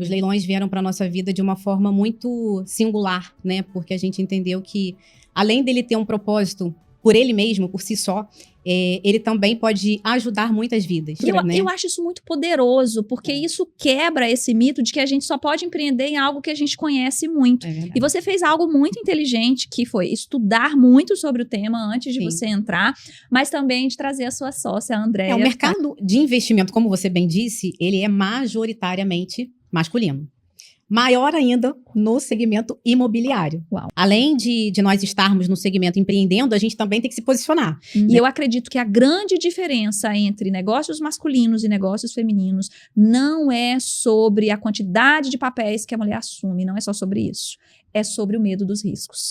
Os leilões vieram para nossa vida de uma forma muito singular, né? Porque a gente entendeu que, além dele ter um propósito por ele mesmo, por si só, ele também pode ajudar muitas vidas. Né? Eu acho isso muito poderoso, porque isso quebra esse mito de que a gente só pode empreender em algo que a gente conhece muito. E você fez algo muito inteligente, que foi estudar muito sobre o tema antes de você entrar, mas também de trazer a sua sócia, a Andréia. O mercado de investimento, como você bem disse, ele é majoritariamente masculino. Maior ainda no segmento imobiliário. Uau. Além de nós estarmos no segmento empreendendo, a gente também tem que se posicionar. E eu acredito que a grande diferença entre negócios masculinos e negócios femininos não é sobre a quantidade de papéis que a mulher assume, não é só sobre isso. É sobre o medo dos riscos.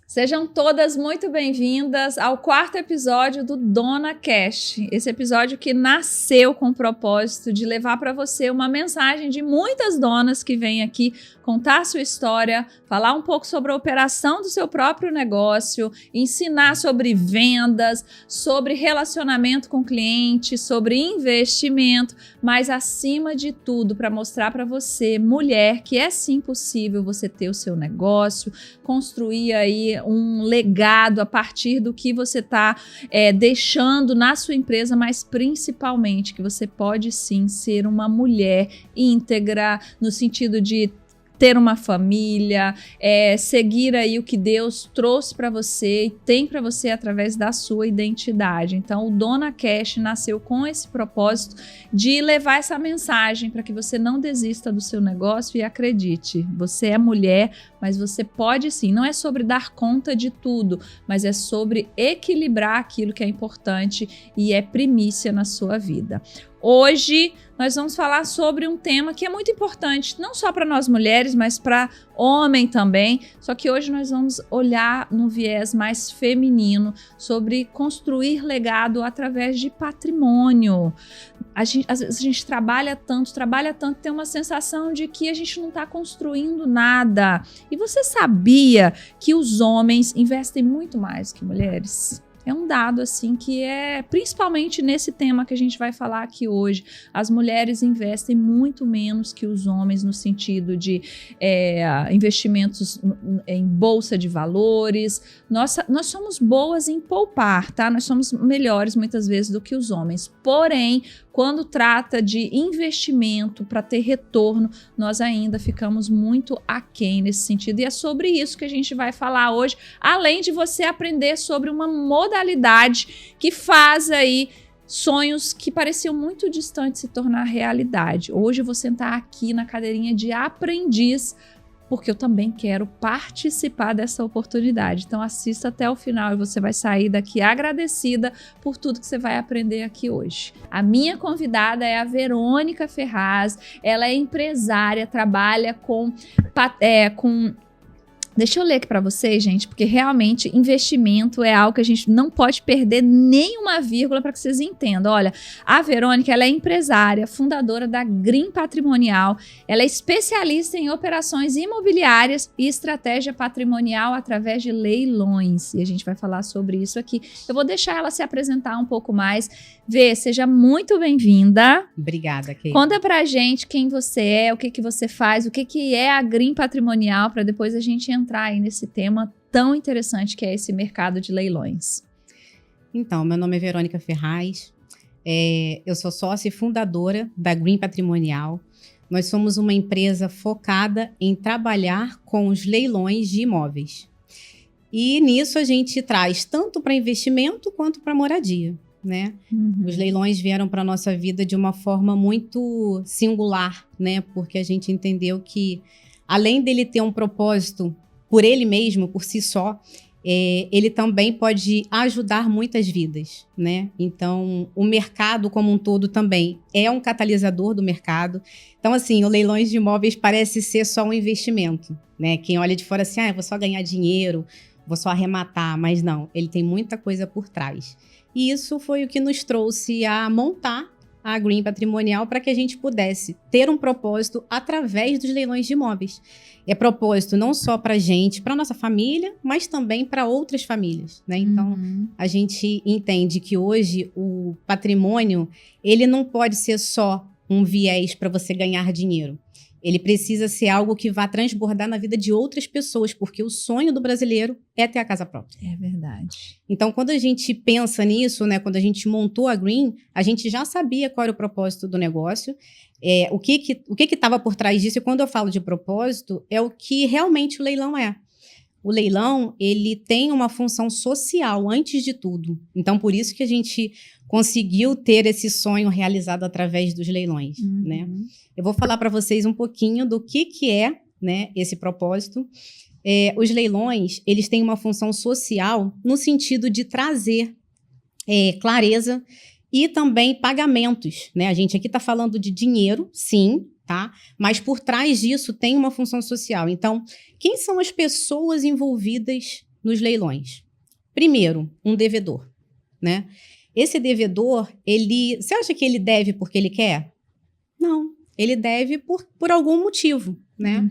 Sejam todas muito bem-vindas ao 4º episódio do Dona Cash. Esse episódio que nasceu com o propósito de levar para você uma mensagem de muitas donas que vêm aqui contar a sua história, falar um pouco sobre a operação do seu próprio negócio, ensinar sobre vendas, sobre relacionamento com o cliente, sobre investimento, mas acima de tudo para mostrar para você, mulher, que é sim possível você ter o seu negócio, construir aí um legado a partir do que você está deixando na sua empresa, mas principalmente que você pode sim ser uma mulher íntegra, no sentido de ter uma família, seguir aí o que Deus trouxe para você e tem para você através da sua identidade. Então, o Dona Cash nasceu com esse propósito de levar essa mensagem para que você não desista do seu negócio e acredite, você é mulher, mas você pode sim. Não é sobre dar conta de tudo, mas é sobre equilibrar aquilo que é importante e é primícia na sua vida. Hoje nós vamos falar sobre um tema que é muito importante, não só para nós mulheres, mas para homem também. Só que hoje nós vamos olhar no viés mais feminino sobre construir legado através de patrimônio. Às vezes a gente trabalha tanto, tem uma sensação de que a gente não está construindo nada. E você sabia que os homens investem muito mais que mulheres? É um dado, assim, que principalmente nesse tema que a gente vai falar aqui hoje. As mulheres investem muito menos que os homens no sentido de investimentos em bolsa de valores. Nós somos boas em poupar, tá? Nós somos melhores muitas vezes do que os homens. Porém, quando trata de investimento para ter retorno, nós ainda ficamos muito aquém nesse sentido. E é sobre isso que a gente vai falar hoje, além de você aprender sobre uma modalidade que faz aí sonhos que pareciam muito distantes se tornar realidade. Hoje eu vou sentar aqui na cadeirinha de aprendiz, porque eu também quero participar dessa oportunidade. Então assista até o final e você vai sair daqui agradecida por tudo que você vai aprender aqui hoje. A minha convidada é a Verônica Ferraz, ela é empresária, trabalha com Deixa eu ler aqui para vocês, gente, porque realmente investimento é algo que a gente não pode perder nenhuma vírgula para que vocês entendam. Olha, a Verônica, ela é empresária, fundadora da Green Patrimonial, ela é especialista em operações imobiliárias e estratégia patrimonial através de leilões. E a gente vai falar sobre isso aqui. Eu vou deixar ela se apresentar um pouco mais. Vê, seja muito bem-vinda. Obrigada, Kate. Conta pra gente quem você é, o que você faz, o que é a Green Patrimonial, para depois a gente entrar aí nesse tema tão interessante que é esse mercado de leilões. Então, meu nome é Verônica Ferraz, eu sou sócia e fundadora da Green Patrimonial. Nós somos uma empresa focada em trabalhar com os leilões de imóveis. E nisso a gente traz tanto para investimento quanto para moradia, né? Os leilões vieram para a nossa vida de uma forma muito singular, né? Porque a gente entendeu que, além dele ter um propósito por ele mesmo, por si só, ele também pode ajudar muitas vidas, né? Então, o mercado como um todo também é um catalisador do mercado. Então, assim, o leilões de imóveis parece ser só um investimento, né? Quem olha de fora assim, eu vou só ganhar dinheiro, vou só arrematar, mas não, ele tem muita coisa por trás. E isso foi o que nos trouxe a montar a Green Patrimonial para que a gente pudesse ter um propósito através dos leilões de imóveis. É propósito não só para a gente, para nossa família, mas também para outras famílias, né? Então, a gente entende que hoje o patrimônio, ele não pode ser só um viés para você ganhar dinheiro. Ele precisa ser algo que vá transbordar na vida de outras pessoas, porque o sonho do brasileiro é ter a casa própria. É verdade. Então, quando a gente pensa nisso, né, quando a gente montou a Green, a gente já sabia qual era o propósito do negócio, o que estava por trás disso. E quando eu falo de propósito, é o que realmente o leilão é. O leilão, ele tem uma função social antes de tudo. Então, por isso que a gente conseguiu ter esse sonho realizado através dos leilões, né? Eu vou falar para vocês um pouquinho do que é, né, esse propósito. Os leilões, eles têm uma função social no sentido de trazer clareza e também pagamentos, né? A gente aqui está falando de dinheiro, sim, tá? Mas por trás disso tem uma função social. Então, quem são as pessoas envolvidas nos leilões? Primeiro, um devedor, né? Esse devedor, você acha que ele deve porque ele quer? Não, ele deve por algum motivo, né?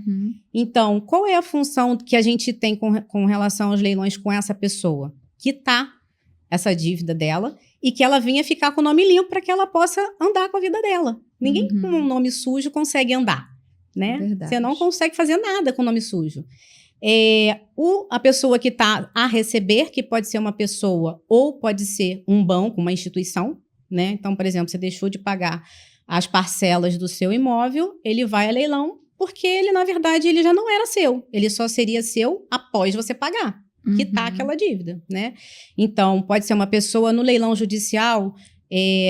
Então, qual é a função que a gente tem com relação aos leilões com essa pessoa? Quitar essa dívida dela e que ela venha ficar com o nome limpo para que ela possa andar com a vida dela. Ninguém com um nome sujo consegue andar, né? Verdade. Você não consegue fazer nada com o nome sujo. A pessoa que está a receber, que pode ser uma pessoa ou pode ser um banco, uma instituição, né? Então, por exemplo, você deixou de pagar as parcelas do seu imóvel, ele vai a leilão porque ele, na verdade, ele já não era seu. Ele só seria seu após você pagar, quitar aquela dívida, né? Então, pode ser uma pessoa no leilão judicial.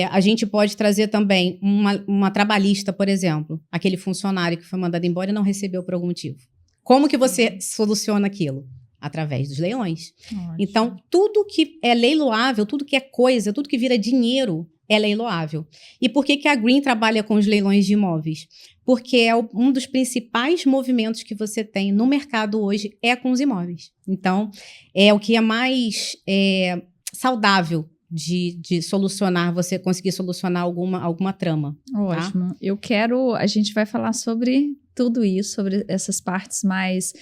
A gente pode trazer também uma trabalhista, por exemplo, aquele funcionário que foi mandado embora e não recebeu por algum motivo. Como que você soluciona aquilo? Através dos leilões. Ótimo. Então, tudo que é leiloável, tudo que é coisa, tudo que vira dinheiro é leiloável. E por que a Green trabalha com os leilões de imóveis? Porque é um dos principais movimentos que você tem no mercado hoje é com os imóveis. Então, é o que é mais saudável de solucionar, você conseguir solucionar alguma trama. Ótimo. Tá? A gente vai falar sobre tudo isso, sobre essas partes mais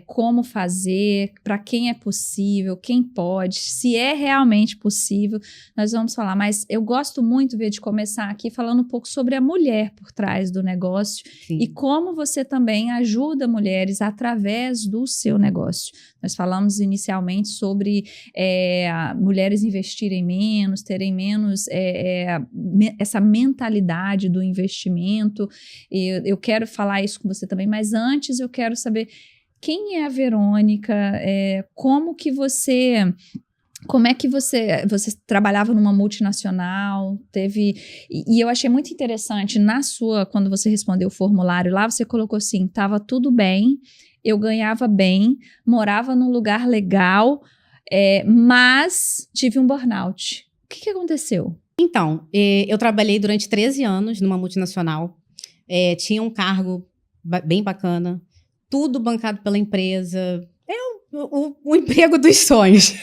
como fazer, para quem é possível, quem pode, se é realmente possível, nós vamos falar. Mas eu gosto muito de começar aqui falando um pouco sobre a mulher por trás do negócio. Sim. E como você também ajuda mulheres através do seu negócio. Nós falamos inicialmente sobre mulheres investirem menos, terem menos essa mentalidade do investimento. Eu quero falar isso com você também, mas antes eu quero saber quem é a Verônica, como é que você trabalhava numa multinacional, e eu achei muito interessante, quando você respondeu o formulário lá, você colocou assim, estava tudo bem, eu ganhava bem, morava num lugar legal, mas tive um burnout. O que aconteceu? Então, eu trabalhei durante 13 anos numa multinacional, tinha um cargo bem bacana, tudo bancado pela empresa, o emprego dos sonhos.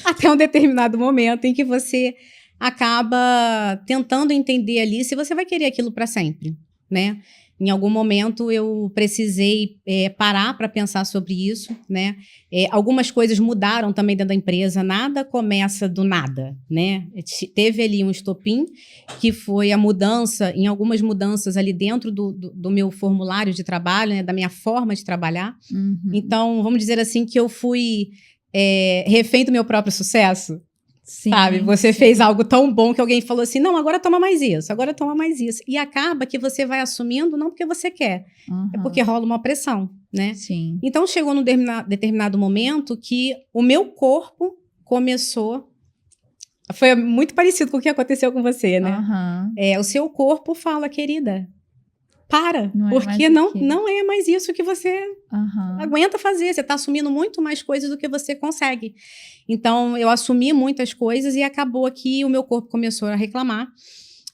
Até um determinado momento em que você acaba tentando entender ali se você vai querer aquilo para sempre, né? Em algum momento eu precisei parar para pensar sobre isso, né? Algumas coisas mudaram também dentro da empresa, nada começa do nada, né? Teve ali um estopim, que foi a mudança, em algumas mudanças ali dentro do meu formulário de trabalho, né? Da minha forma de trabalhar. Então, vamos dizer assim que eu fui refém do meu próprio sucesso. Sim, sabe? Você fez algo tão bom que alguém falou assim, não, agora toma mais isso, agora toma mais isso. E acaba que você vai assumindo não porque você quer, é porque rola uma pressão, né? Sim. Então, chegou num determinado momento que o meu corpo começou... Foi muito parecido com o que aconteceu com você, né? O seu corpo fala, querida, para, porque não é mais isso que você aguenta fazer. Você está assumindo muito mais coisas do que você consegue. Então, eu assumi muitas coisas e acabou que o meu corpo começou a reclamar.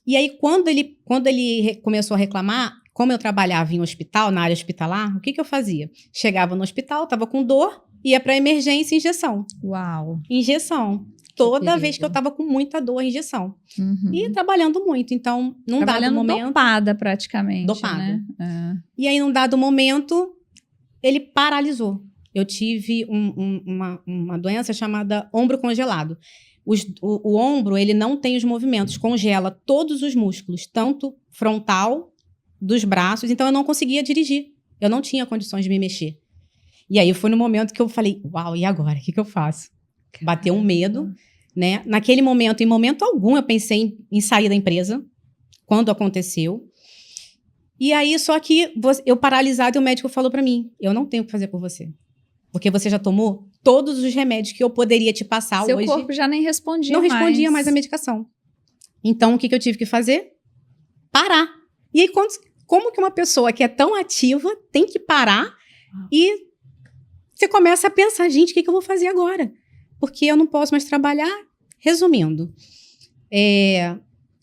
E aí, quando ele começou a reclamar, como eu trabalhava em hospital, na área hospitalar, o que eu fazia? Chegava no hospital, estava com dor, ia para emergência, injeção. Uau! Injeção. toda vez que eu tava com muita dor, injeção. E trabalhando muito. Então, num dado momento... dopada praticamente, dopada. né? E aí, num dado momento, ele paralisou. Eu tive uma doença chamada ombro congelado. O ombro, ele não tem os movimentos, congela todos os músculos, tanto frontal dos braços. Então, eu não conseguia dirigir. Eu não tinha condições de me mexer. E aí, foi no momento que eu falei, uau, e agora? O que eu faço? Bateu um medo, né? Naquele momento, em momento algum, eu pensei em sair da empresa, quando aconteceu. E aí, só que eu paralisada, e o médico falou pra mim, eu não tenho o que fazer por você. Porque você já tomou todos os remédios que eu poderia te passar hoje. Seu corpo já nem respondia mais. Não respondia mais a medicação. Então, o que eu tive que fazer? Parar. E aí, como que uma pessoa que é tão ativa tem que parar e você começa a pensar, gente, o que eu vou fazer agora? Porque eu não posso mais trabalhar. Resumindo,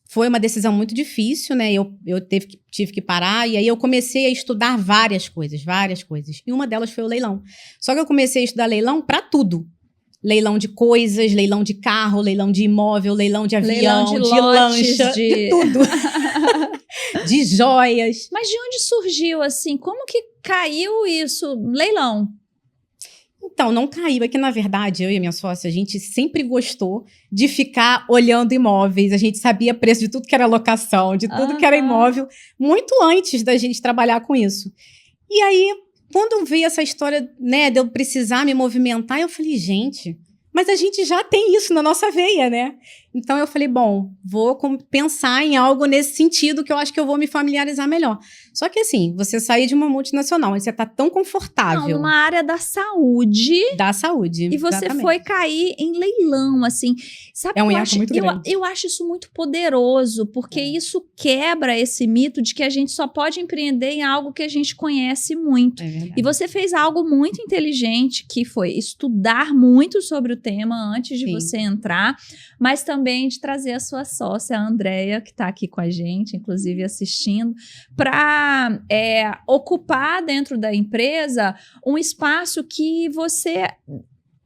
foi uma decisão muito difícil, né? Eu tive que parar, e aí eu comecei a estudar várias coisas. E uma delas foi o leilão. Só que eu comecei a estudar leilão para tudo. Leilão de coisas, leilão de carro, leilão de imóvel, leilão de avião, de lancha, de tudo. De joias. Mas de onde surgiu, assim? Como que caiu isso? Leilão? Então, não caiu. É que, na verdade, eu e a minha sócia, a gente sempre gostou de ficar olhando imóveis. A gente sabia preço de tudo que era locação, de tudo que era imóvel, muito antes da gente trabalhar com isso. E aí, quando eu vi essa história, né, de eu precisar me movimentar, eu falei, gente, mas a gente já tem isso na nossa veia, né? Então, eu falei, bom, vou pensar em algo nesse sentido que eu acho que eu vou me familiarizar melhor. Só que, assim, você sair de uma multinacional, você tá tão confortável. Não, numa área da saúde. Da saúde, e você exatamente. Foi cair em leilão, assim. Sabe, é um hiato muito grande. Eu acho isso muito poderoso, porque isso quebra esse mito de que a gente só pode empreender em algo que a gente conhece muito. E você fez algo muito inteligente, que foi estudar muito sobre o tema antes de você entrar, mas também de trazer a sua sócia, a Andréia, que está aqui com a gente, inclusive assistindo, para ocupar dentro da empresa um espaço que você,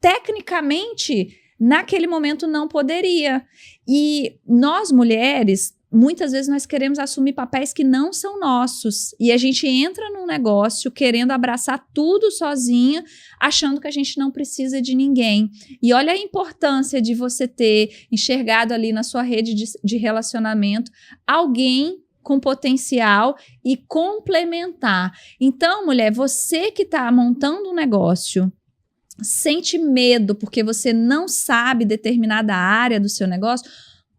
tecnicamente, naquele momento não poderia. E nós, mulheres, muitas vezes nós queremos assumir papéis que não são nossos. E a gente entra num negócio querendo abraçar tudo sozinha, achando que a gente não precisa de ninguém. E olha a importância de você ter enxergado ali na sua rede de relacionamento alguém com potencial e complementar. Então, mulher, você que está montando um negócio, sente medo porque você não sabe determinada área do seu negócio,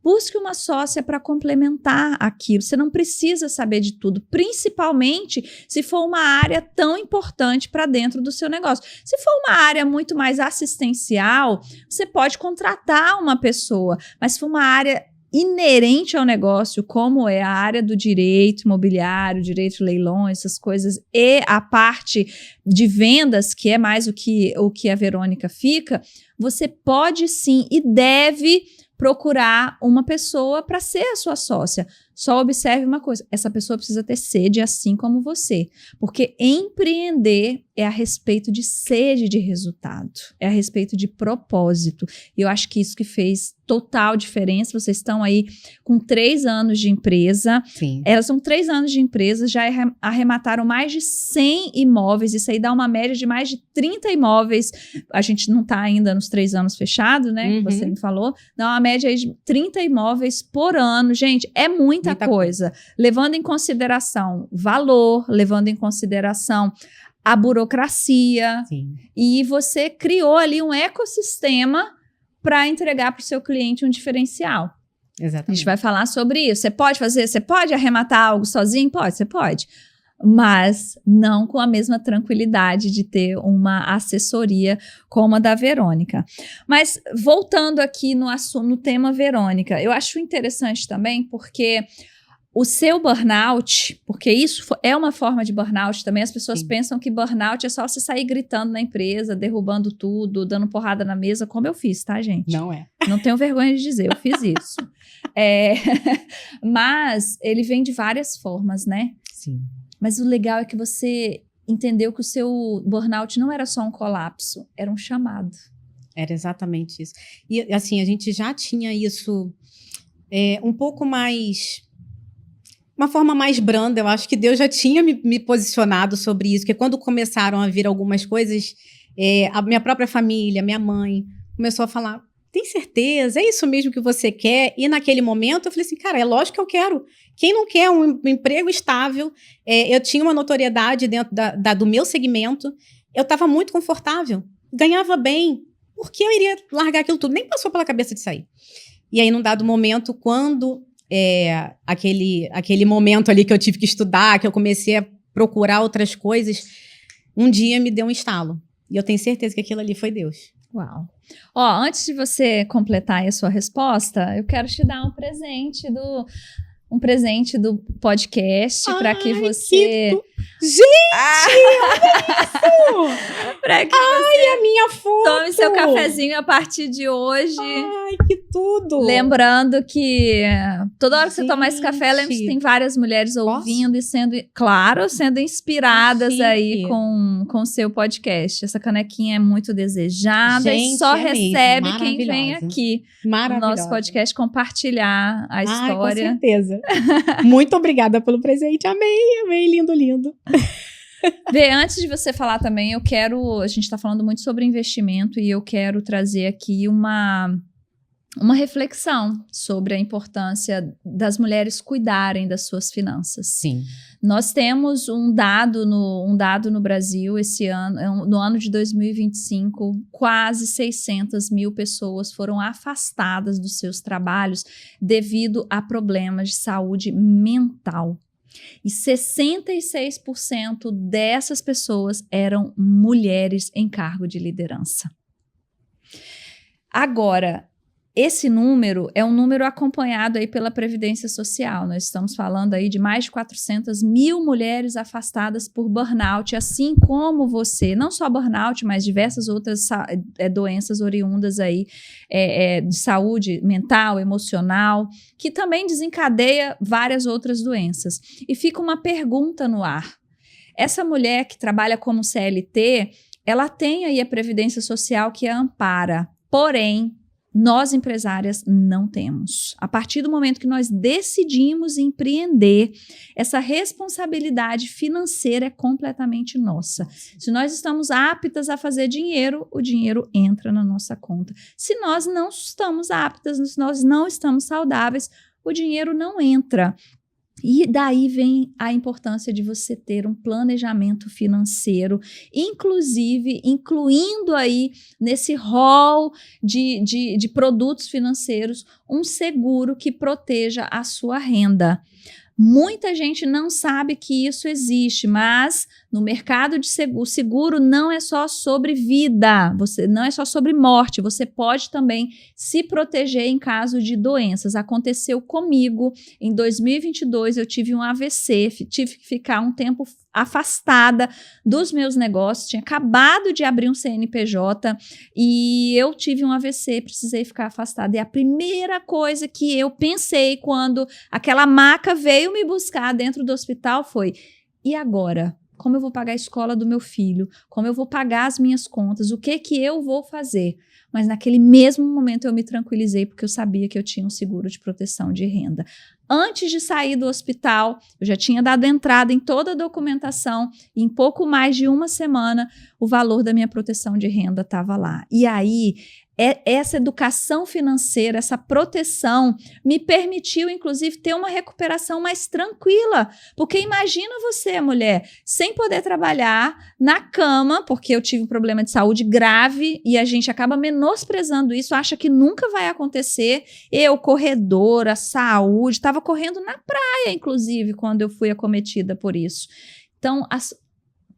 busque uma sócia para complementar aquilo. Você não precisa saber de tudo, principalmente se for uma área tão importante para dentro do seu negócio. Se for uma área muito mais assistencial, você pode contratar uma pessoa, mas se for uma área inerente ao negócio, como é a área do direito imobiliário, direito de leilões, essas coisas, e a parte de vendas, que é mais o que a Verônica fica, você pode sim e deve procurar uma pessoa para ser a sua sócia. Só observe uma coisa, essa pessoa precisa ter sede assim como você, porque empreender é a respeito de sede de resultado, é a respeito de propósito, e eu acho que isso que fez total diferença. Vocês estão aí com 3 anos de empresa. Sim. Elas são 3 anos de empresa, já arremataram mais de 100 imóveis, isso aí dá uma média de mais de 30 imóveis, a gente não está ainda nos 3 anos fechados, né, que você me falou, dá uma média aí de 30 imóveis por ano. Gente, é muita coisa, levando em consideração valor, levando em consideração a burocracia. Sim. E você criou ali um ecossistema para entregar para o seu cliente um diferencial. Exatamente. A gente vai falar sobre isso. Você pode arrematar algo sozinho? Pode, você pode. Mas não com a mesma tranquilidade de ter uma assessoria como a da Verônica. Mas voltando aqui no tema Verônica, eu acho interessante também porque o seu burnout, porque isso é uma forma de burnout também, as pessoas pensam que burnout é só você sair gritando na empresa, derrubando tudo, dando porrada na mesa, como eu fiz, tá, gente? Não é. Não tenho vergonha de dizer, eu fiz isso. Mas ele vem de várias formas, né? Sim. Mas o legal é que você entendeu que o seu burnout não era só um colapso, era um chamado. Era exatamente isso. E, assim, a gente já tinha isso um pouco mais... Uma forma mais branda, eu acho que Deus já tinha me posicionado sobre isso, porque quando começaram a vir algumas coisas, a minha própria família, minha mãe, começou a falar, tem certeza? É isso mesmo que você quer? E naquele momento eu falei assim, cara, é lógico que eu quero. Quem não quer um emprego estável? Eu tinha uma notoriedade dentro do meu segmento, eu estava muito confortável, ganhava bem, por que eu iria largar aquilo tudo? Nem passou pela cabeça de sair. E aí, num dado momento, quando aquele momento ali que eu tive que estudar, que eu comecei a procurar outras coisas, um dia me deu um estalo. E eu tenho certeza que aquilo ali foi Deus. Uau. Ó, antes de você completar aí a sua resposta, eu quero te dar um presente do podcast para que você... Gente, olha isso! Para que você a minha foto! Tome seu cafezinho a partir de hoje. Ai, que tudo! Lembrando que toda hora que você tomar esse café, lembre-se que tem várias mulheres ouvindo e sendo inspiradas aí com o seu podcast. Essa canequinha é muito desejada e só recebe quem vem aqui no nosso podcast compartilhar a história. Com certeza. Muito obrigada pelo presente. Amei, lindo, lindo. Vê, antes de você falar também, a gente está falando muito sobre investimento e eu quero trazer aqui uma reflexão sobre a importância das mulheres cuidarem das suas finanças. Sim. Nós temos um dado no Brasil esse ano, no ano de 2025, quase 600 mil pessoas foram afastadas dos seus trabalhos devido a problemas de saúde mental. E 66% dessas pessoas eram mulheres em cargo de liderança. Agora, esse número é um número acompanhado aí pela Previdência Social. Nós estamos falando aí de mais de 400 mil mulheres afastadas por burnout, assim como você. Não só burnout, mas diversas outras doenças oriundas aí de saúde mental, emocional, que também desencadeia várias outras doenças. E fica uma pergunta no ar. Essa mulher que trabalha como CLT, ela tem aí a Previdência Social que a ampara, porém, nós, empresárias, não temos. A partir do momento que nós decidimos empreender, essa responsabilidade financeira é completamente nossa. Se nós estamos aptas a fazer dinheiro, o dinheiro entra na nossa conta. Se nós não estamos aptas, se nós não estamos saudáveis, o dinheiro não entra. E daí vem a importância de você ter um planejamento financeiro, incluindo aí nesse rol de produtos financeiros, um seguro que proteja a sua renda. Muita gente não sabe que isso existe, mas no mercado de seguro não é só sobre vida, não é só sobre morte, você pode também se proteger em caso de doenças. Aconteceu comigo, em 2022 eu tive um AVC, tive que ficar um tempo afastada dos meus negócios, tinha acabado de abrir um CNPJ e eu tive um AVC, precisei ficar afastada. E a primeira coisa que eu pensei quando aquela maca veio me buscar dentro do hospital foi: e agora? Como eu vou pagar a escola do meu filho? Como eu vou pagar as minhas contas? O que eu vou fazer? Mas naquele mesmo momento eu me tranquilizei porque eu sabia que eu tinha um seguro de proteção de renda. Antes de sair do hospital, eu já tinha dado entrada em toda a documentação e em pouco mais de uma semana o valor da minha proteção de renda estava lá. E aí, essa educação financeira, essa proteção me permitiu, inclusive, ter uma recuperação mais tranquila. Porque imagina você, mulher, sem poder trabalhar, na cama, porque eu tive um problema de saúde grave e a gente acaba menosprezando isso, acha que nunca vai acontecer. Eu, corredora, saúde, estava correndo na praia, inclusive, quando eu fui acometida por isso. Então,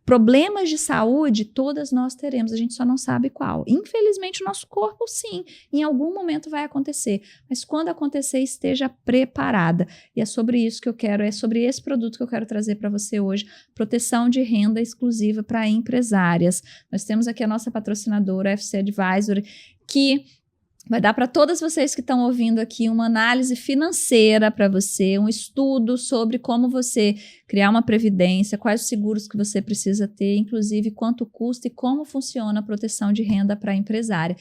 problemas de saúde, todas nós teremos, a gente só não sabe qual. Infelizmente, o nosso corpo, sim, em algum momento vai acontecer, mas quando acontecer, esteja preparada. E é sobre isso que eu quero, é sobre esse produto que eu quero trazer para você hoje, proteção de renda exclusiva para empresárias. Nós temos aqui a nossa patrocinadora, a FC Advisory, que vai dar para todas vocês que estão ouvindo aqui uma análise financeira para você, um estudo sobre como você criar uma previdência, quais os seguros que você precisa ter, inclusive quanto custa e como funciona a proteção de renda para a empresária.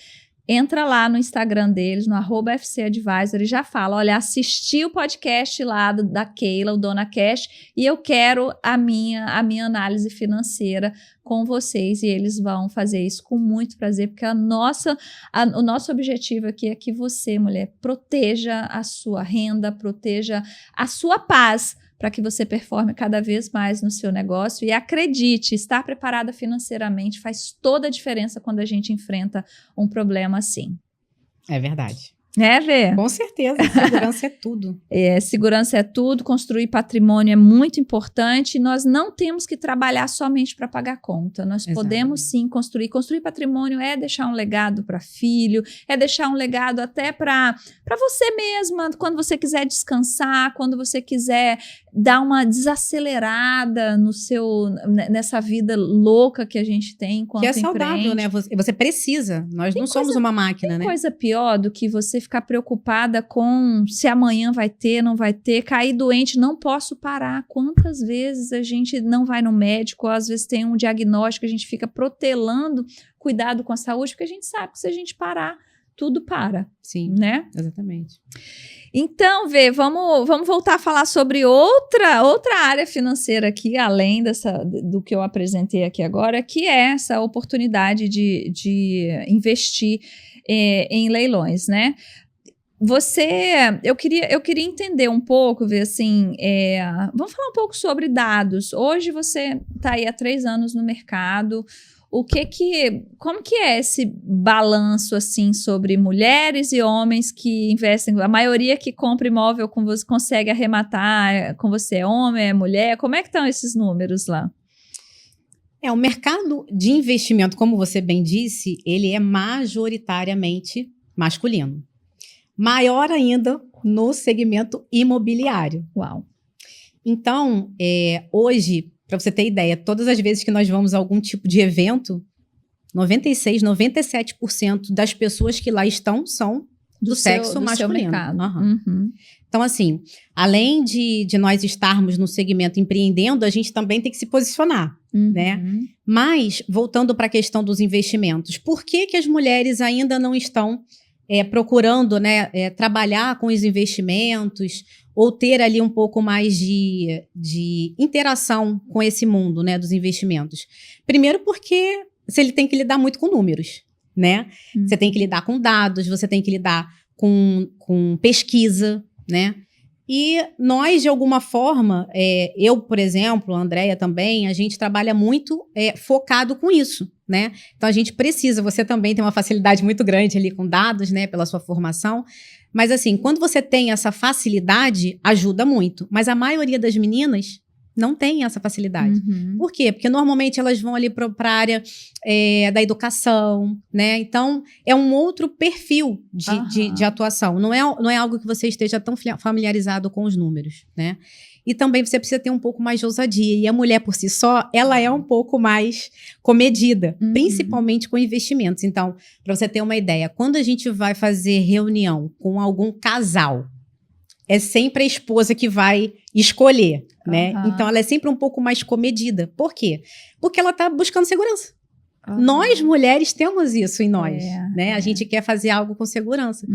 entra lá no Instagram deles, no @FCAdvisor, e já fala, olha, assisti o podcast lá da Keila, o Dona Cash, e eu quero a minha análise financeira com vocês, e eles vão fazer isso com muito prazer, porque o nosso objetivo aqui é que você, mulher, proteja a sua renda, proteja a sua paz, para que você performe cada vez mais no seu negócio. E acredite, estar preparada financeiramente faz toda a diferença quando a gente enfrenta um problema assim. É verdade. Né, Vê? Com certeza, segurança é tudo. Segurança é tudo, construir patrimônio é muito importante. Nós não temos que trabalhar somente para pagar conta. Nós podemos sim construir. Construir patrimônio é deixar um legado para filho, é deixar um legado até para você mesma, quando você quiser descansar, quando você quiser dar uma desacelerada nessa vida louca que a gente tem enquanto empreende. Que é saudável, né? Você precisa. Nós não somos uma máquina, né? Tem coisa pior do que você ficar preocupada com se amanhã vai ter, não vai ter, cair doente, não posso parar. Quantas vezes a gente não vai no médico, ou às vezes tem um diagnóstico, a gente fica protelando cuidado com a saúde, porque a gente sabe que se a gente parar, tudo para. Sim, né? Exatamente. Então, Vê, vamos voltar a falar sobre outra área financeira aqui, além do que eu apresentei aqui agora, que é essa oportunidade de investir em leilões, né? Eu queria entender um pouco, ver assim, vamos falar um pouco sobre dados. Hoje você está aí há 3 anos no mercado. Como que é esse balanço, assim, sobre mulheres e homens que investem? A maioria que compra imóvel com você consegue arrematar com você é homem, é mulher? Como é que estão esses números lá? O mercado de investimento, como você bem disse, ele é majoritariamente masculino. Maior ainda no segmento imobiliário. Uau! Então, hoje, para você ter ideia, todas as vezes que nós vamos a algum tipo de evento, 96%, 97% das pessoas que lá estão são do sexo masculino. Seu mercado. Uhum. Então, assim, além de nós estarmos no segmento empreendendo, a gente também tem que se posicionar, né? Mas, voltando para a questão dos investimentos, por que as mulheres ainda não estão procurando, né, trabalhar com os investimentos ou ter ali um pouco mais de interação com esse mundo, né, dos investimentos? Primeiro porque ele tem que lidar muito com números, né? Você tem que lidar com dados, você tem que lidar com pesquisa, né? E nós, de alguma forma, eu, por exemplo, a Andréia também, a gente trabalha muito focado com isso, né? Então, a gente precisa, você também tem uma facilidade muito grande ali com dados, né, pela sua formação. Mas, assim, quando você tem essa facilidade, ajuda muito. Mas a maioria das meninas não tem essa facilidade. Por quê? Porque normalmente elas vão ali para a área da educação, né? Então, é um outro perfil de atuação. Não é algo que você esteja tão familiarizado com os números, né? E também você precisa ter um pouco mais de ousadia. E a mulher, por si só, ela é um pouco mais comedida, principalmente com investimentos. Então, para você ter uma ideia, quando a gente vai fazer reunião com algum casal, é sempre a esposa que vai escolher, né? Então, ela é sempre um pouco mais comedida. Por quê? Porque ela está buscando segurança. Nós, mulheres, temos isso em nós, né? A gente quer fazer algo com segurança.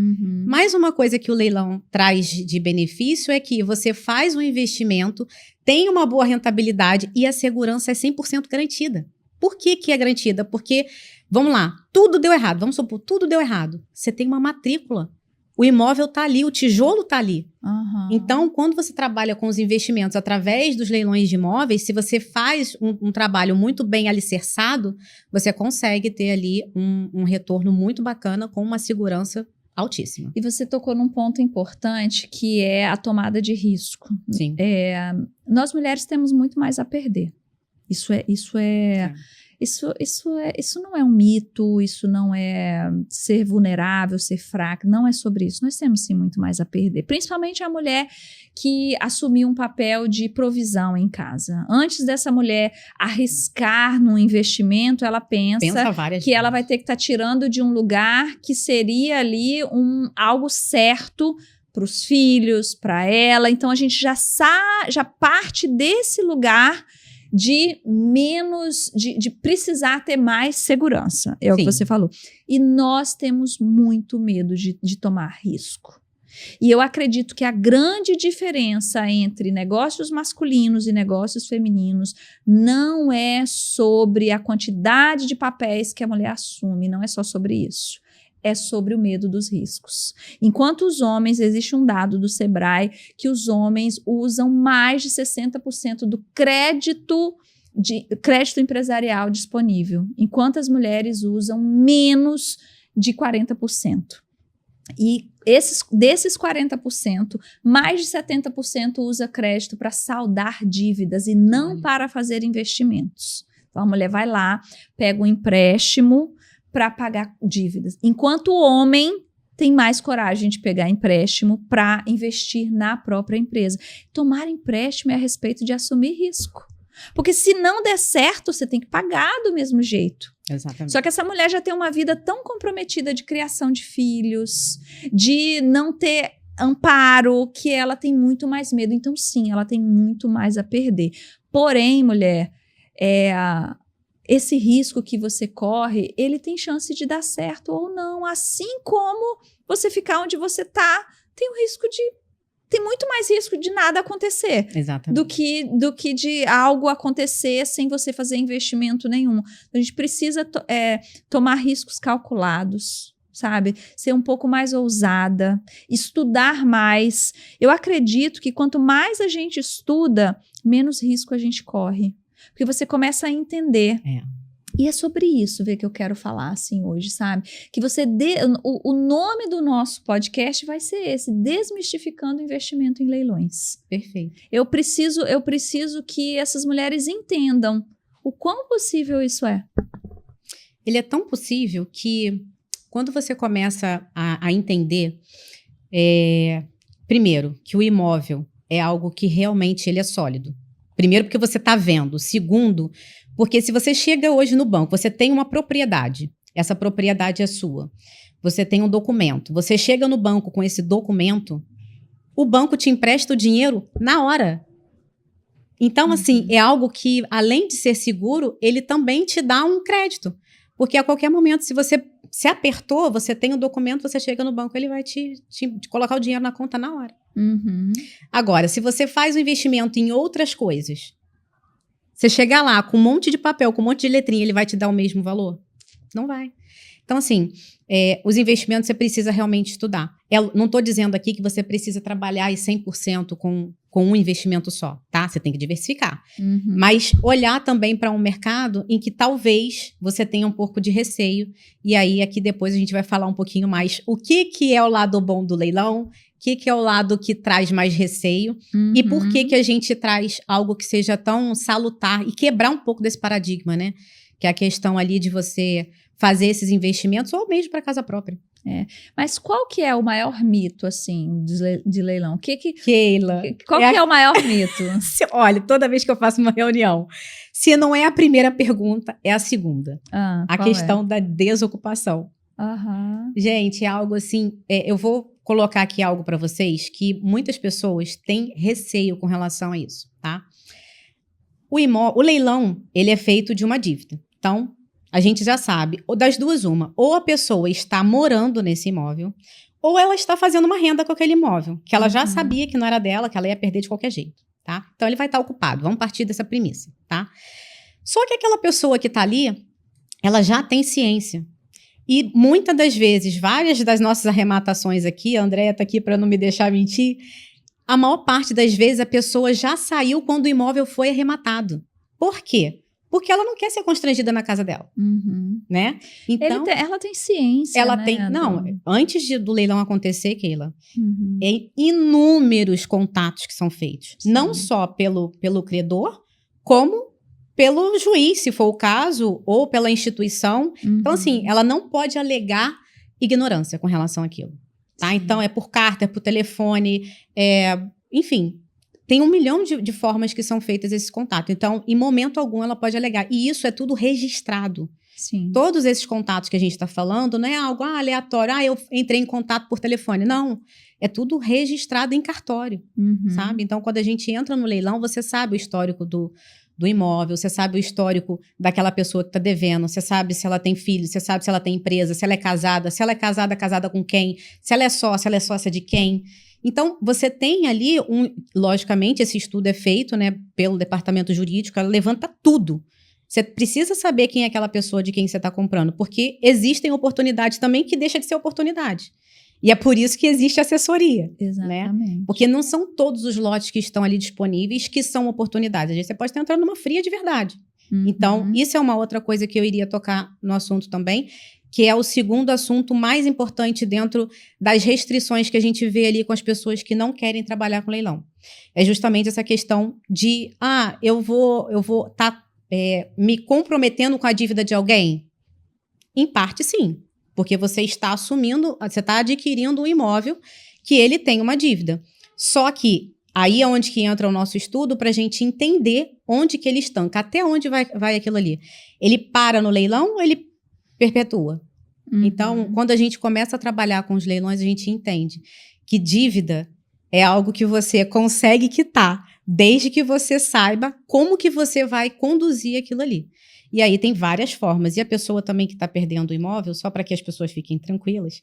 Mais uma coisa que o leilão traz de benefício é que você faz um investimento, tem uma boa rentabilidade e a segurança é 100% garantida. Por que é garantida? Porque, vamos lá, tudo deu errado. Vamos supor, tudo deu errado. Você tem uma matrícula. O imóvel está ali, o tijolo está ali. Então, quando você trabalha com os investimentos através dos leilões de imóveis, se você faz um trabalho muito bem alicerçado, você consegue ter ali um retorno muito bacana com uma segurança altíssima. E você tocou num ponto importante, que é a tomada de risco. Sim. Nós mulheres temos muito mais a perder. Isso não é um mito, isso não é ser vulnerável, ser fraca, não é sobre isso. Nós temos sim muito mais a perder, principalmente a mulher que assumiu um papel de provisão em casa. Antes dessa mulher arriscar num investimento, ela pensa que ela vai ter que estar tirando de um lugar que seria ali algo certo para os filhos, para ela. Então a gente já parte desse lugar de menos, de precisar ter mais segurança, é o que você falou. E nós temos muito medo de tomar risco. E eu acredito que a grande diferença entre negócios masculinos e negócios femininos não é sobre a quantidade de papéis que a mulher assume, não é só sobre isso. É sobre o medo dos riscos. Enquanto os homens, existe um dado do Sebrae que os homens usam mais de 60% do crédito empresarial disponível, enquanto as mulheres usam menos de 40%. E desses 40%, mais de 70% usa crédito para saldar dívidas e não para fazer investimentos. Então, a mulher vai lá, pega um empréstimo para pagar dívidas. Enquanto o homem tem mais coragem de pegar empréstimo para investir na própria empresa. Tomar empréstimo é a respeito de assumir risco. Porque se não der certo, você tem que pagar do mesmo jeito. Exatamente. Só que essa mulher já tem uma vida tão comprometida de criação de filhos, de não ter amparo, que ela tem muito mais medo. Então, sim, ela tem muito mais a perder. Porém, mulher, esse risco que você corre, ele tem chance de dar certo ou não. Assim como você ficar onde você está, tem muito mais risco de nada acontecer. Exatamente. Do que de algo acontecer sem você fazer investimento nenhum. A gente precisa tomar riscos calculados, sabe? Ser um pouco mais ousada, estudar mais. Eu acredito que quanto mais a gente estuda, menos risco a gente corre. Porque você começa a entender. E é sobre isso, que eu quero falar assim hoje, sabe? Que você o nome do nosso podcast vai ser esse, Desmistificando o Investimento em Leilões. Perfeito. Eu preciso que essas mulheres entendam o quão possível isso é. Ele é tão possível que quando você começa a entender, primeiro, que o imóvel é algo que realmente ele é sólido. Primeiro, porque você está vendo. Segundo, porque se você chega hoje no banco, você tem uma propriedade, essa propriedade é sua. Você tem um documento, você chega no banco com esse documento, o banco te empresta o dinheiro na hora. Então, assim, é algo que, além de ser seguro, ele também te dá um crédito. Porque a qualquer momento, se você se apertou, você tem o documento, você chega no banco, ele vai te colocar o dinheiro na conta na hora. Agora, se você faz o investimento em outras coisas, você chegar lá com um monte de papel, com um monte de letrinha, ele vai te dar o mesmo valor? Não vai. Então, assim, os investimentos você precisa realmente estudar. Não estou dizendo aqui que você precisa trabalhar 100% com um investimento só, tá? Você tem que diversificar. Mas olhar também para um mercado em que talvez você tenha um pouco de receio. E aí, aqui depois a gente vai falar um pouquinho mais o que é o lado bom do leilão, o que é o lado que traz mais receio e por que a gente traz algo que seja tão salutar e quebrar um pouco desse paradigma, né? Que é a questão ali de você fazer esses investimentos ou mesmo para casa própria. Mas qual que é o maior mito, assim, de leilão? Keila. Qual que é o maior mito? Olha, toda vez que eu faço uma reunião, se não é a primeira pergunta, é a segunda. A questão da desocupação. Gente, é algo assim, eu vou colocar aqui algo para vocês que muitas pessoas têm receio com relação a isso, tá? O leilão, ele é feito de uma dívida. Então, a gente já sabe, das duas uma, ou a pessoa está morando nesse imóvel, ou ela está fazendo uma renda com aquele imóvel, que ela já sabia que não era dela, que ela ia perder de qualquer jeito, tá? Então, ele vai estar ocupado, vamos partir dessa premissa, tá? Só que aquela pessoa que está ali, ela já tem ciência. E muitas das vezes, várias das nossas arrematações aqui, a Andréia está aqui para não me deixar mentir, a maior parte das vezes a pessoa já saiu quando o imóvel foi arrematado. Por quê? Porque ela não quer ser constrangida na casa dela, né? Então, ela tem ciência, ela né? tem, não, antes do leilão acontecer, Keila, inúmeros contatos que são feitos. Sim. Não só pelo credor, como pelo juiz, se for o caso, ou pela instituição. Então, assim, ela não pode alegar ignorância com relação àquilo, tá? Sim. Então, é por carta, é por telefone, enfim, tem 1 milhão de formas que são feitas esse contato. Então, em momento algum, ela pode alegar. E isso é tudo registrado. Sim. Todos esses contatos que a gente está falando não é algo aleatório. Eu entrei em contato por telefone. Não, é tudo registrado em cartório, sabe? Então, quando a gente entra no leilão, você sabe o histórico do imóvel, você sabe o histórico daquela pessoa que está devendo, você sabe se ela tem filho, você sabe se ela tem empresa, se ela é casada, casada com quem, se ela é sócia de quem. Então, você tem ali, logicamente, esse estudo é feito, né, pelo departamento jurídico, ela levanta tudo. Você precisa saber quem é aquela pessoa de quem você está comprando, porque existem oportunidades também que deixam de ser oportunidade. E é por isso que existe assessoria. Exatamente. Né? Porque não são todos os lotes que estão ali disponíveis que são oportunidades. Às vezes você pode estar entrando numa fria de verdade. Então, isso é uma outra coisa que eu iria tocar no assunto também, que é o segundo assunto mais importante dentro das restrições que a gente vê ali com as pessoas que não querem trabalhar com leilão. É justamente essa questão de, eu vou estar me comprometendo com a dívida de alguém? Em parte, sim. Porque você está assumindo, você está adquirindo um imóvel que ele tem uma dívida. Só que aí é onde que entra o nosso estudo para a gente entender onde que ele estanca, até onde vai aquilo ali. Ele para no leilão ou ele perpetua? Então, quando a gente começa a trabalhar com os leilões, a gente entende que dívida é algo que você consegue quitar, desde que você saiba como que você vai conduzir aquilo ali. E aí tem várias formas. E a pessoa também que está perdendo o imóvel, só para que as pessoas fiquem tranquilas,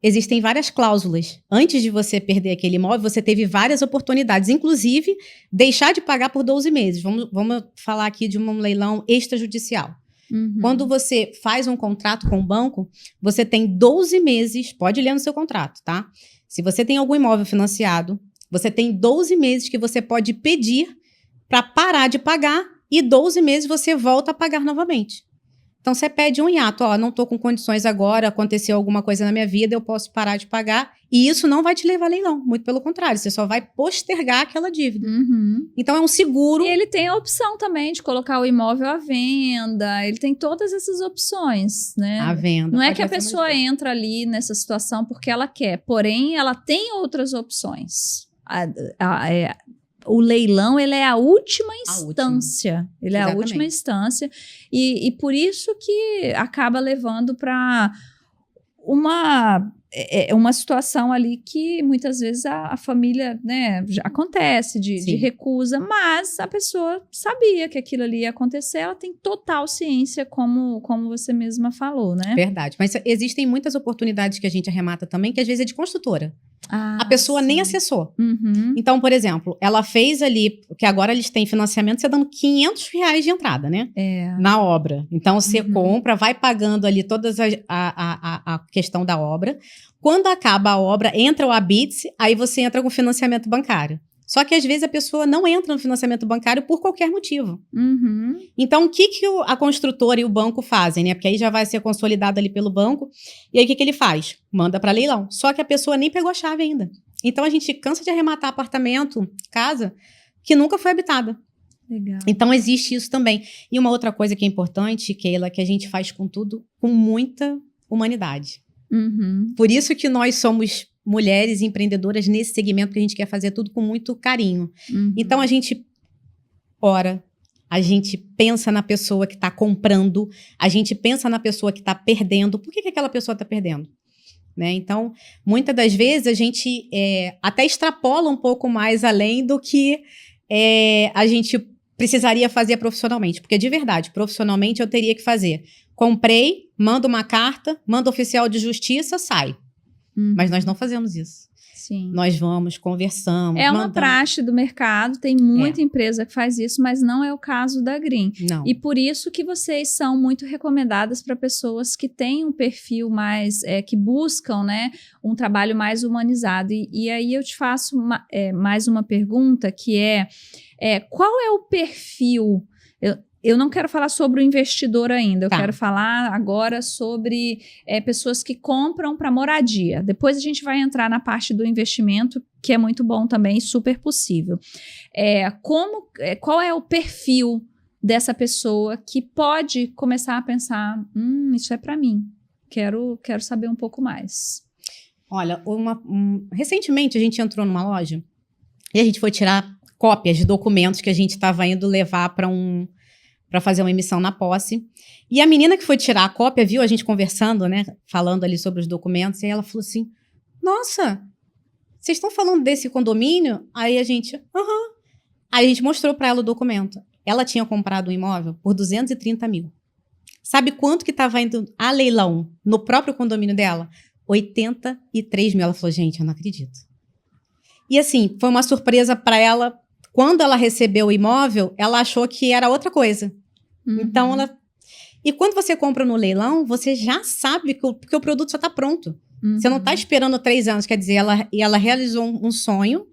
existem várias cláusulas. Antes de você perder aquele imóvel, você teve várias oportunidades, inclusive deixar de pagar por 12 meses. Vamos falar aqui de um leilão extrajudicial. Quando você faz um contrato com o banco, você tem 12 meses, pode ler no seu contrato, tá? Se você tem algum imóvel financiado, você tem 12 meses que você pode pedir para parar de pagar e 12 meses você volta a pagar novamente. Então, você pede um hiato, não estou com condições agora, aconteceu alguma coisa na minha vida, eu posso parar de pagar, e isso não vai te levar a leilão, muito pelo contrário, você só vai postergar aquela dívida. Então, é um seguro. E ele tem a opção também de colocar o imóvel à venda, ele tem todas essas opções, né? À venda. Não é que a pessoa entra ali nessa situação porque ela quer, porém, ela tem outras opções. O leilão, ele é a última instância. Ele é a última instância. E por isso que acaba levando para uma situação ali que muitas vezes a família, né, já acontece de recusa, mas a pessoa sabia que aquilo ali ia acontecer, ela tem total ciência, como você mesma falou, né? Verdade. Mas existem muitas oportunidades que a gente arremata também, que às vezes é de construtora. A pessoa nem acessou. Então, por exemplo, ela fez ali, que agora eles têm financiamento, você dando R$500 de entrada, né? Na obra. Então, você compra, vai pagando ali toda a questão da obra. Quando acaba a obra, entra o habite, aí você entra com financiamento bancário. Só que, às vezes, a pessoa não entra no financiamento bancário por qualquer motivo. Então, o que a construtora e o banco fazem, né? Porque aí já vai ser consolidado ali pelo banco. E aí, o que ele faz? Manda para leilão. Só que a pessoa nem pegou a chave ainda. Então, a gente cansa de arrematar apartamento, casa, que nunca foi habitada. Legal. Então, existe isso também. E uma outra coisa que é importante, Keila, que a gente faz com tudo, com muita humanidade. Por isso que nós somos mulheres empreendedoras nesse segmento, que a gente quer fazer tudo com muito carinho. Então, a gente ora, a gente pensa na pessoa que está comprando, a gente pensa na pessoa que está perdendo. Por que aquela pessoa está perdendo? Né? Então, muitas das vezes, a gente até extrapola um pouco mais além do que a gente precisaria fazer profissionalmente. Porque, de verdade, profissionalmente, eu teria que fazer. Comprei, mando uma carta, mando oficial de justiça, sai. Mas nós não fazemos isso. Sim. Nós vamos, conversamos. É uma praxe do mercado, tem muita empresa que faz isso, mas não é o caso da Green. Não. E por isso que vocês são muito recomendadas para pessoas que têm um perfil mais, que buscam, né, um trabalho mais humanizado. E aí eu te faço mais uma pergunta, que qual é o perfil? Eu não quero falar sobre o investidor ainda, eu quero falar agora sobre pessoas que compram para moradia. Depois a gente vai entrar na parte do investimento, que é muito bom também, super possível. Qual é o perfil dessa pessoa que pode começar a pensar, isso é para mim, quero saber um pouco mais. Olha, recentemente a gente entrou numa loja e a gente foi tirar cópias de documentos que a gente estava indo levar para fazer uma emissão na posse. E a menina que foi tirar a cópia viu a gente conversando, né, falando ali sobre os documentos, e ela falou assim, nossa, vocês estão falando desse condomínio? Aí a gente, Aí a gente mostrou para ela o documento. Ela tinha comprado um imóvel por 230 mil. Sabe quanto que estava indo a leilão no próprio condomínio dela? 83 mil. Ela falou, gente, eu não acredito. E assim, foi uma surpresa para ela. Quando ela recebeu o imóvel, ela achou que era outra coisa. Então, ela... E quando você compra no leilão, você já sabe que o produto já está pronto. Você não está esperando 3 anos. Quer dizer, ela realizou um sonho,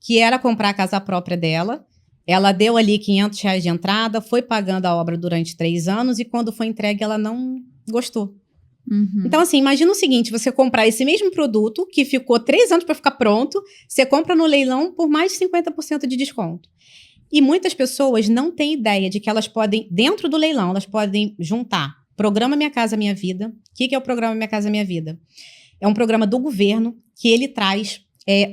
que era comprar a casa própria dela. Ela deu ali R$500 de entrada, foi pagando a obra durante 3 anos e quando foi entregue, ela não gostou. Então, assim, imagina o seguinte, você comprar esse mesmo produto, que ficou 3 anos para ficar pronto, você compra no leilão por mais de 50% de desconto. E muitas pessoas não têm ideia de que elas podem, dentro do leilão, elas podem juntar Programa Minha Casa Minha Vida. O que é o Programa Minha Casa Minha Vida? É um programa do governo que ele traz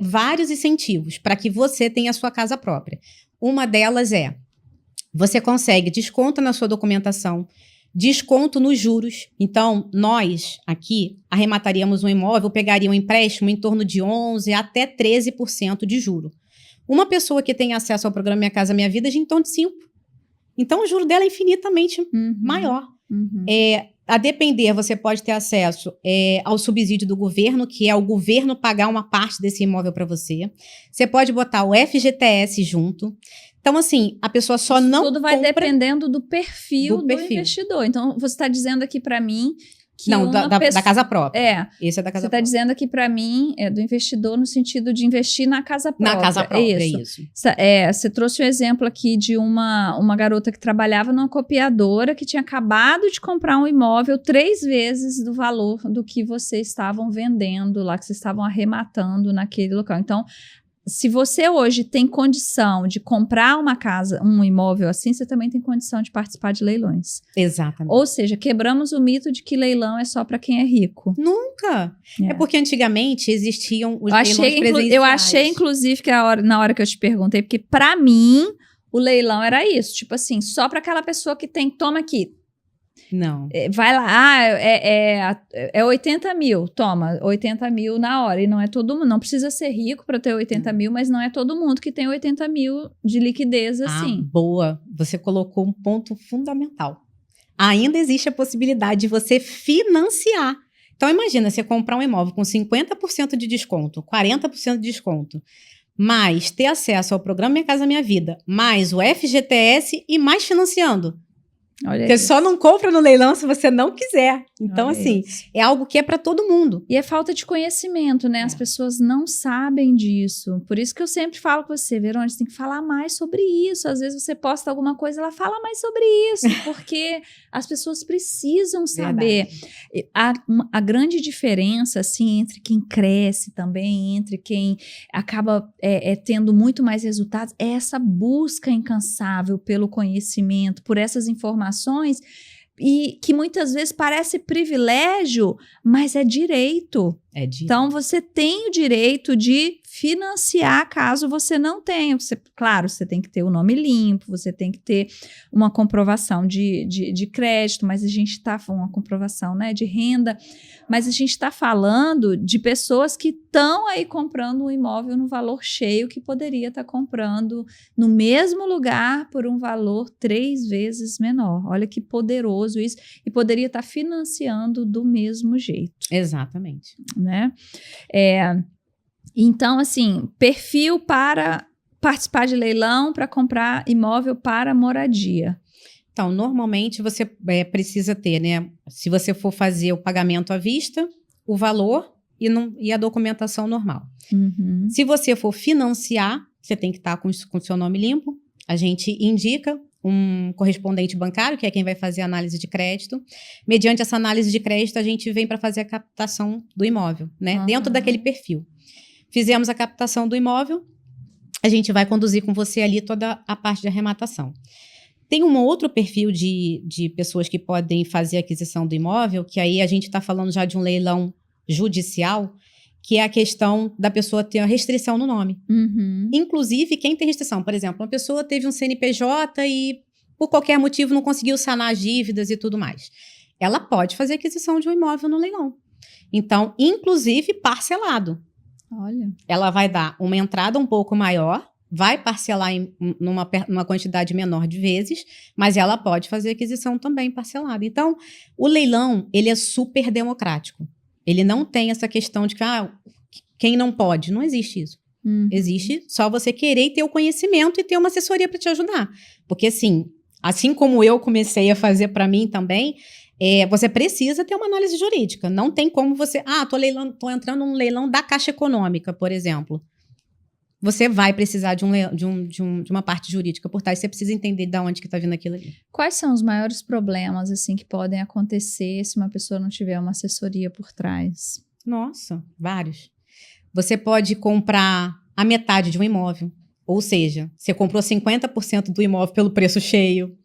vários incentivos para que você tenha a sua casa própria. Uma delas é, você consegue desconto na sua documentação, desconto nos juros. Então, nós aqui arremataríamos um imóvel, pegaria um empréstimo em torno de 11% até 13% de juro. Uma pessoa que tem acesso ao programa Minha Casa Minha Vida, de em torno de 5%. Então, o juro dela é infinitamente maior. A depender, você pode ter acesso ao subsídio do governo, que é o governo pagar uma parte desse imóvel para você. Você pode botar o FGTS junto. Então, assim, a pessoa só não tudo vai dependendo do perfil do investidor. Então, você está dizendo aqui para mim que não, da casa própria. Esse é da casa própria. Você está dizendo aqui para mim, do investidor no sentido de investir na casa própria. Na casa própria, é isso. Você trouxe um exemplo aqui de uma garota que trabalhava numa copiadora que tinha acabado de comprar um imóvel 3 vezes do valor do que vocês estavam vendendo lá, que vocês estavam arrematando naquele local. Então, se você hoje tem condição de comprar uma casa, um imóvel assim, você também tem condição de participar de leilões. Exatamente. Ou seja, quebramos o mito de que leilão é só para quem é rico. Nunca. É porque antigamente existiam os leilões presenciais. Eu achei, inclusive, que na hora que eu te perguntei, porque para mim o leilão era isso. Tipo assim, só para aquela pessoa que tem, toma aqui. Não. Vai lá, é 80 mil, toma, 80 mil na hora. E não é todo mundo, não precisa ser rico para ter 80 mil, mas não é todo mundo que tem 80 mil de liquidez assim. Boa, você colocou um ponto fundamental. Ainda existe a possibilidade de você financiar. Então, imagina, você comprar um imóvel com 50% de desconto, 40% de desconto, mais ter acesso ao programa Minha Casa Minha Vida, mais o FGTS e mais financiando. Olha você isso. Só não compra no leilão se você não quiser. Então, Olha assim, isso. é algo que é para todo mundo. E é falta de conhecimento, né? As pessoas não sabem disso. Por isso que eu sempre falo com você, Verônica, você tem que falar mais sobre isso. Às vezes você posta alguma coisa, ela fala mais sobre isso, porque as pessoas precisam saber. A grande diferença, assim, entre quem cresce também, entre quem acaba tendo muito mais resultados, é essa busca incansável pelo conhecimento, por essas informações, e que muitas vezes parece privilégio, mas é direito. Então, você tem o direito de financiar caso você não tenha. Claro, você tem que ter o nome limpo, você tem que ter uma comprovação de crédito, mas a gente está falando uma comprovação, né, de renda, mas a gente está falando de pessoas que estão aí comprando um imóvel no valor cheio que poderia estar comprando no mesmo lugar por um valor 3 vezes menor. Olha que poderoso isso. E poderia estar financiando do mesmo jeito. Exatamente. Né? Então, assim, perfil para participar de leilão, para comprar imóvel para moradia. Então, normalmente você precisa ter, né? Se você for fazer o pagamento à vista, o valor e a documentação normal. Se você for financiar, você tem que estar com o seu nome limpo. A gente indica um correspondente bancário, que é quem vai fazer a análise de crédito. Mediante essa análise de crédito, a gente vem para fazer a captação do imóvel, né? Dentro daquele perfil. Fizemos a captação do imóvel, a gente vai conduzir com você ali toda a parte de arrematação. Tem um outro perfil de pessoas que podem fazer a aquisição do imóvel, que aí a gente está falando já de um leilão judicial, que é a questão da pessoa ter a restrição no nome. Inclusive, quem tem restrição, por exemplo, uma pessoa teve um CNPJ e por qualquer motivo não conseguiu sanar as dívidas e tudo mais. Ela pode fazer aquisição de um imóvel no leilão. Então, inclusive parcelado. Olha. Ela vai dar uma entrada um pouco maior vai parcelar numa quantidade menor de vezes, mas ela pode fazer aquisição também parcelada. Então, o leilão, ele é super democrático. Ele não tem essa questão de que, quem não pode. Não existe isso. Existe só você querer ter o conhecimento e ter uma assessoria para te ajudar. Porque, assim como eu comecei a fazer para mim também, você precisa ter uma análise jurídica. Não tem como você... tô entrando num leilão da Caixa Econômica, por exemplo. Você vai precisar de uma parte jurídica por trás. Você precisa entender de onde que está vindo aquilo ali. Quais são os maiores problemas assim que podem acontecer se uma pessoa não tiver uma assessoria por trás? Nossa, vários. Você pode comprar a metade de um imóvel. Ou seja, você comprou 50% do imóvel pelo preço cheio.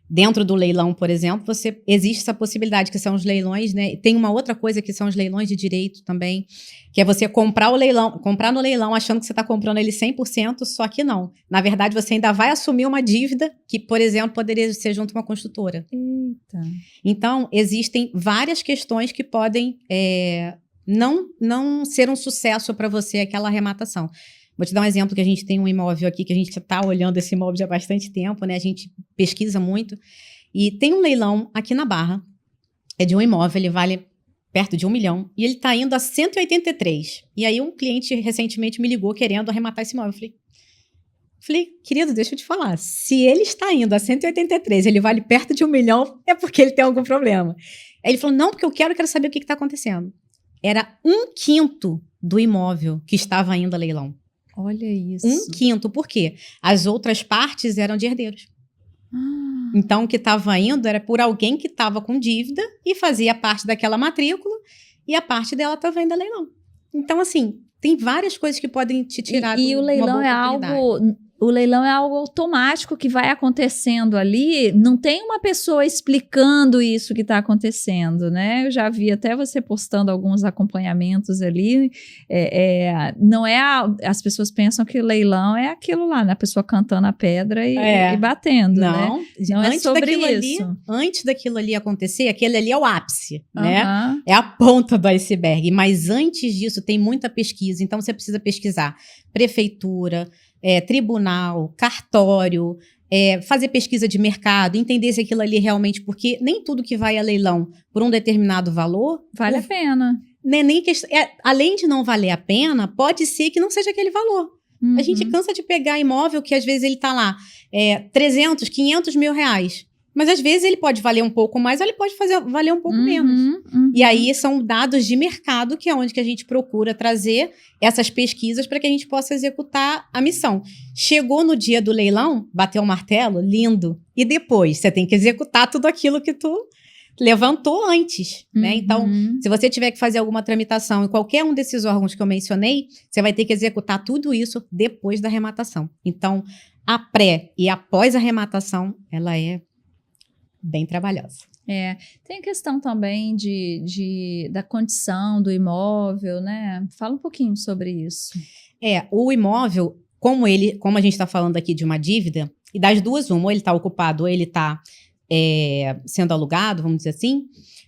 Dentro do leilão, por exemplo, existe essa possibilidade, que são os leilões, né? E tem uma outra coisa que são os leilões de direito também, que é você comprar no leilão achando que você está comprando ele 100%, só que não. Na verdade, você ainda vai assumir uma dívida que, por exemplo, poderia ser junto a uma construtora. Eita. Então, existem várias questões que podem não ser um sucesso para você aquela arrematação. Vou te dar um exemplo, que a gente tem um imóvel aqui, que a gente está olhando esse imóvel já há bastante tempo, né? A gente pesquisa muito. E tem um leilão aqui na Barra, é de um imóvel, ele vale perto de 1 milhão, e ele está indo a 183. E aí um cliente recentemente me ligou querendo arrematar esse imóvel. Eu falei, querido, deixa eu te falar, se ele está indo a 183, ele vale perto de 1 milhão, é porque ele tem algum problema. Aí ele falou, não, porque eu quero saber o que está acontecendo. Era 1/5 do imóvel que estava indo a leilão. Olha isso. 1/5. Por quê? As outras partes eram de herdeiros. Então, o que estava indo era por alguém que estava com dívida e fazia parte daquela matrícula, e a parte dela estava indo a leilão. Então, tem várias coisas que podem te tirar e o leilão é algo... O leilão é algo automático que vai acontecendo ali, não tem uma pessoa explicando isso que está acontecendo, né? Eu já vi até você postando alguns acompanhamentos ali, não é as pessoas pensam que o leilão é aquilo lá, né? A pessoa cantando a pedra e batendo, não, né? Não é sobre isso. Antes daquilo ali acontecer, aquele ali é o ápice, né? É a ponta do iceberg, mas antes disso tem muita pesquisa, então você precisa pesquisar prefeitura, tribunal, cartório, fazer pesquisa de mercado, entender se aquilo ali realmente... Porque nem tudo que vai a leilão por um determinado valor... Vale a pena. Além de não valer a pena, pode ser que não seja aquele valor. A gente cansa de pegar imóvel que às vezes ele está lá 300, 500 mil reais. Mas às vezes ele pode valer um pouco mais ou ele pode valer um pouco menos. E aí são dados de mercado, que é onde que a gente procura trazer essas pesquisas para que a gente possa executar a missão. Chegou no dia do leilão, bateu o martelo, lindo. E depois você tem que executar tudo aquilo que tu levantou antes, né? Então, se você tiver que fazer alguma tramitação em qualquer um desses órgãos que eu mencionei, você vai ter que executar tudo isso depois da arrematação. Então, a pré e após a arrematação, ela é bem trabalhosa. Tem a questão também da condição do imóvel, né? Fala um pouquinho sobre isso. O imóvel, como a gente está falando aqui de uma dívida, e das duas uma, ou ele está ocupado ou ele está sendo alugado, vamos dizer assim,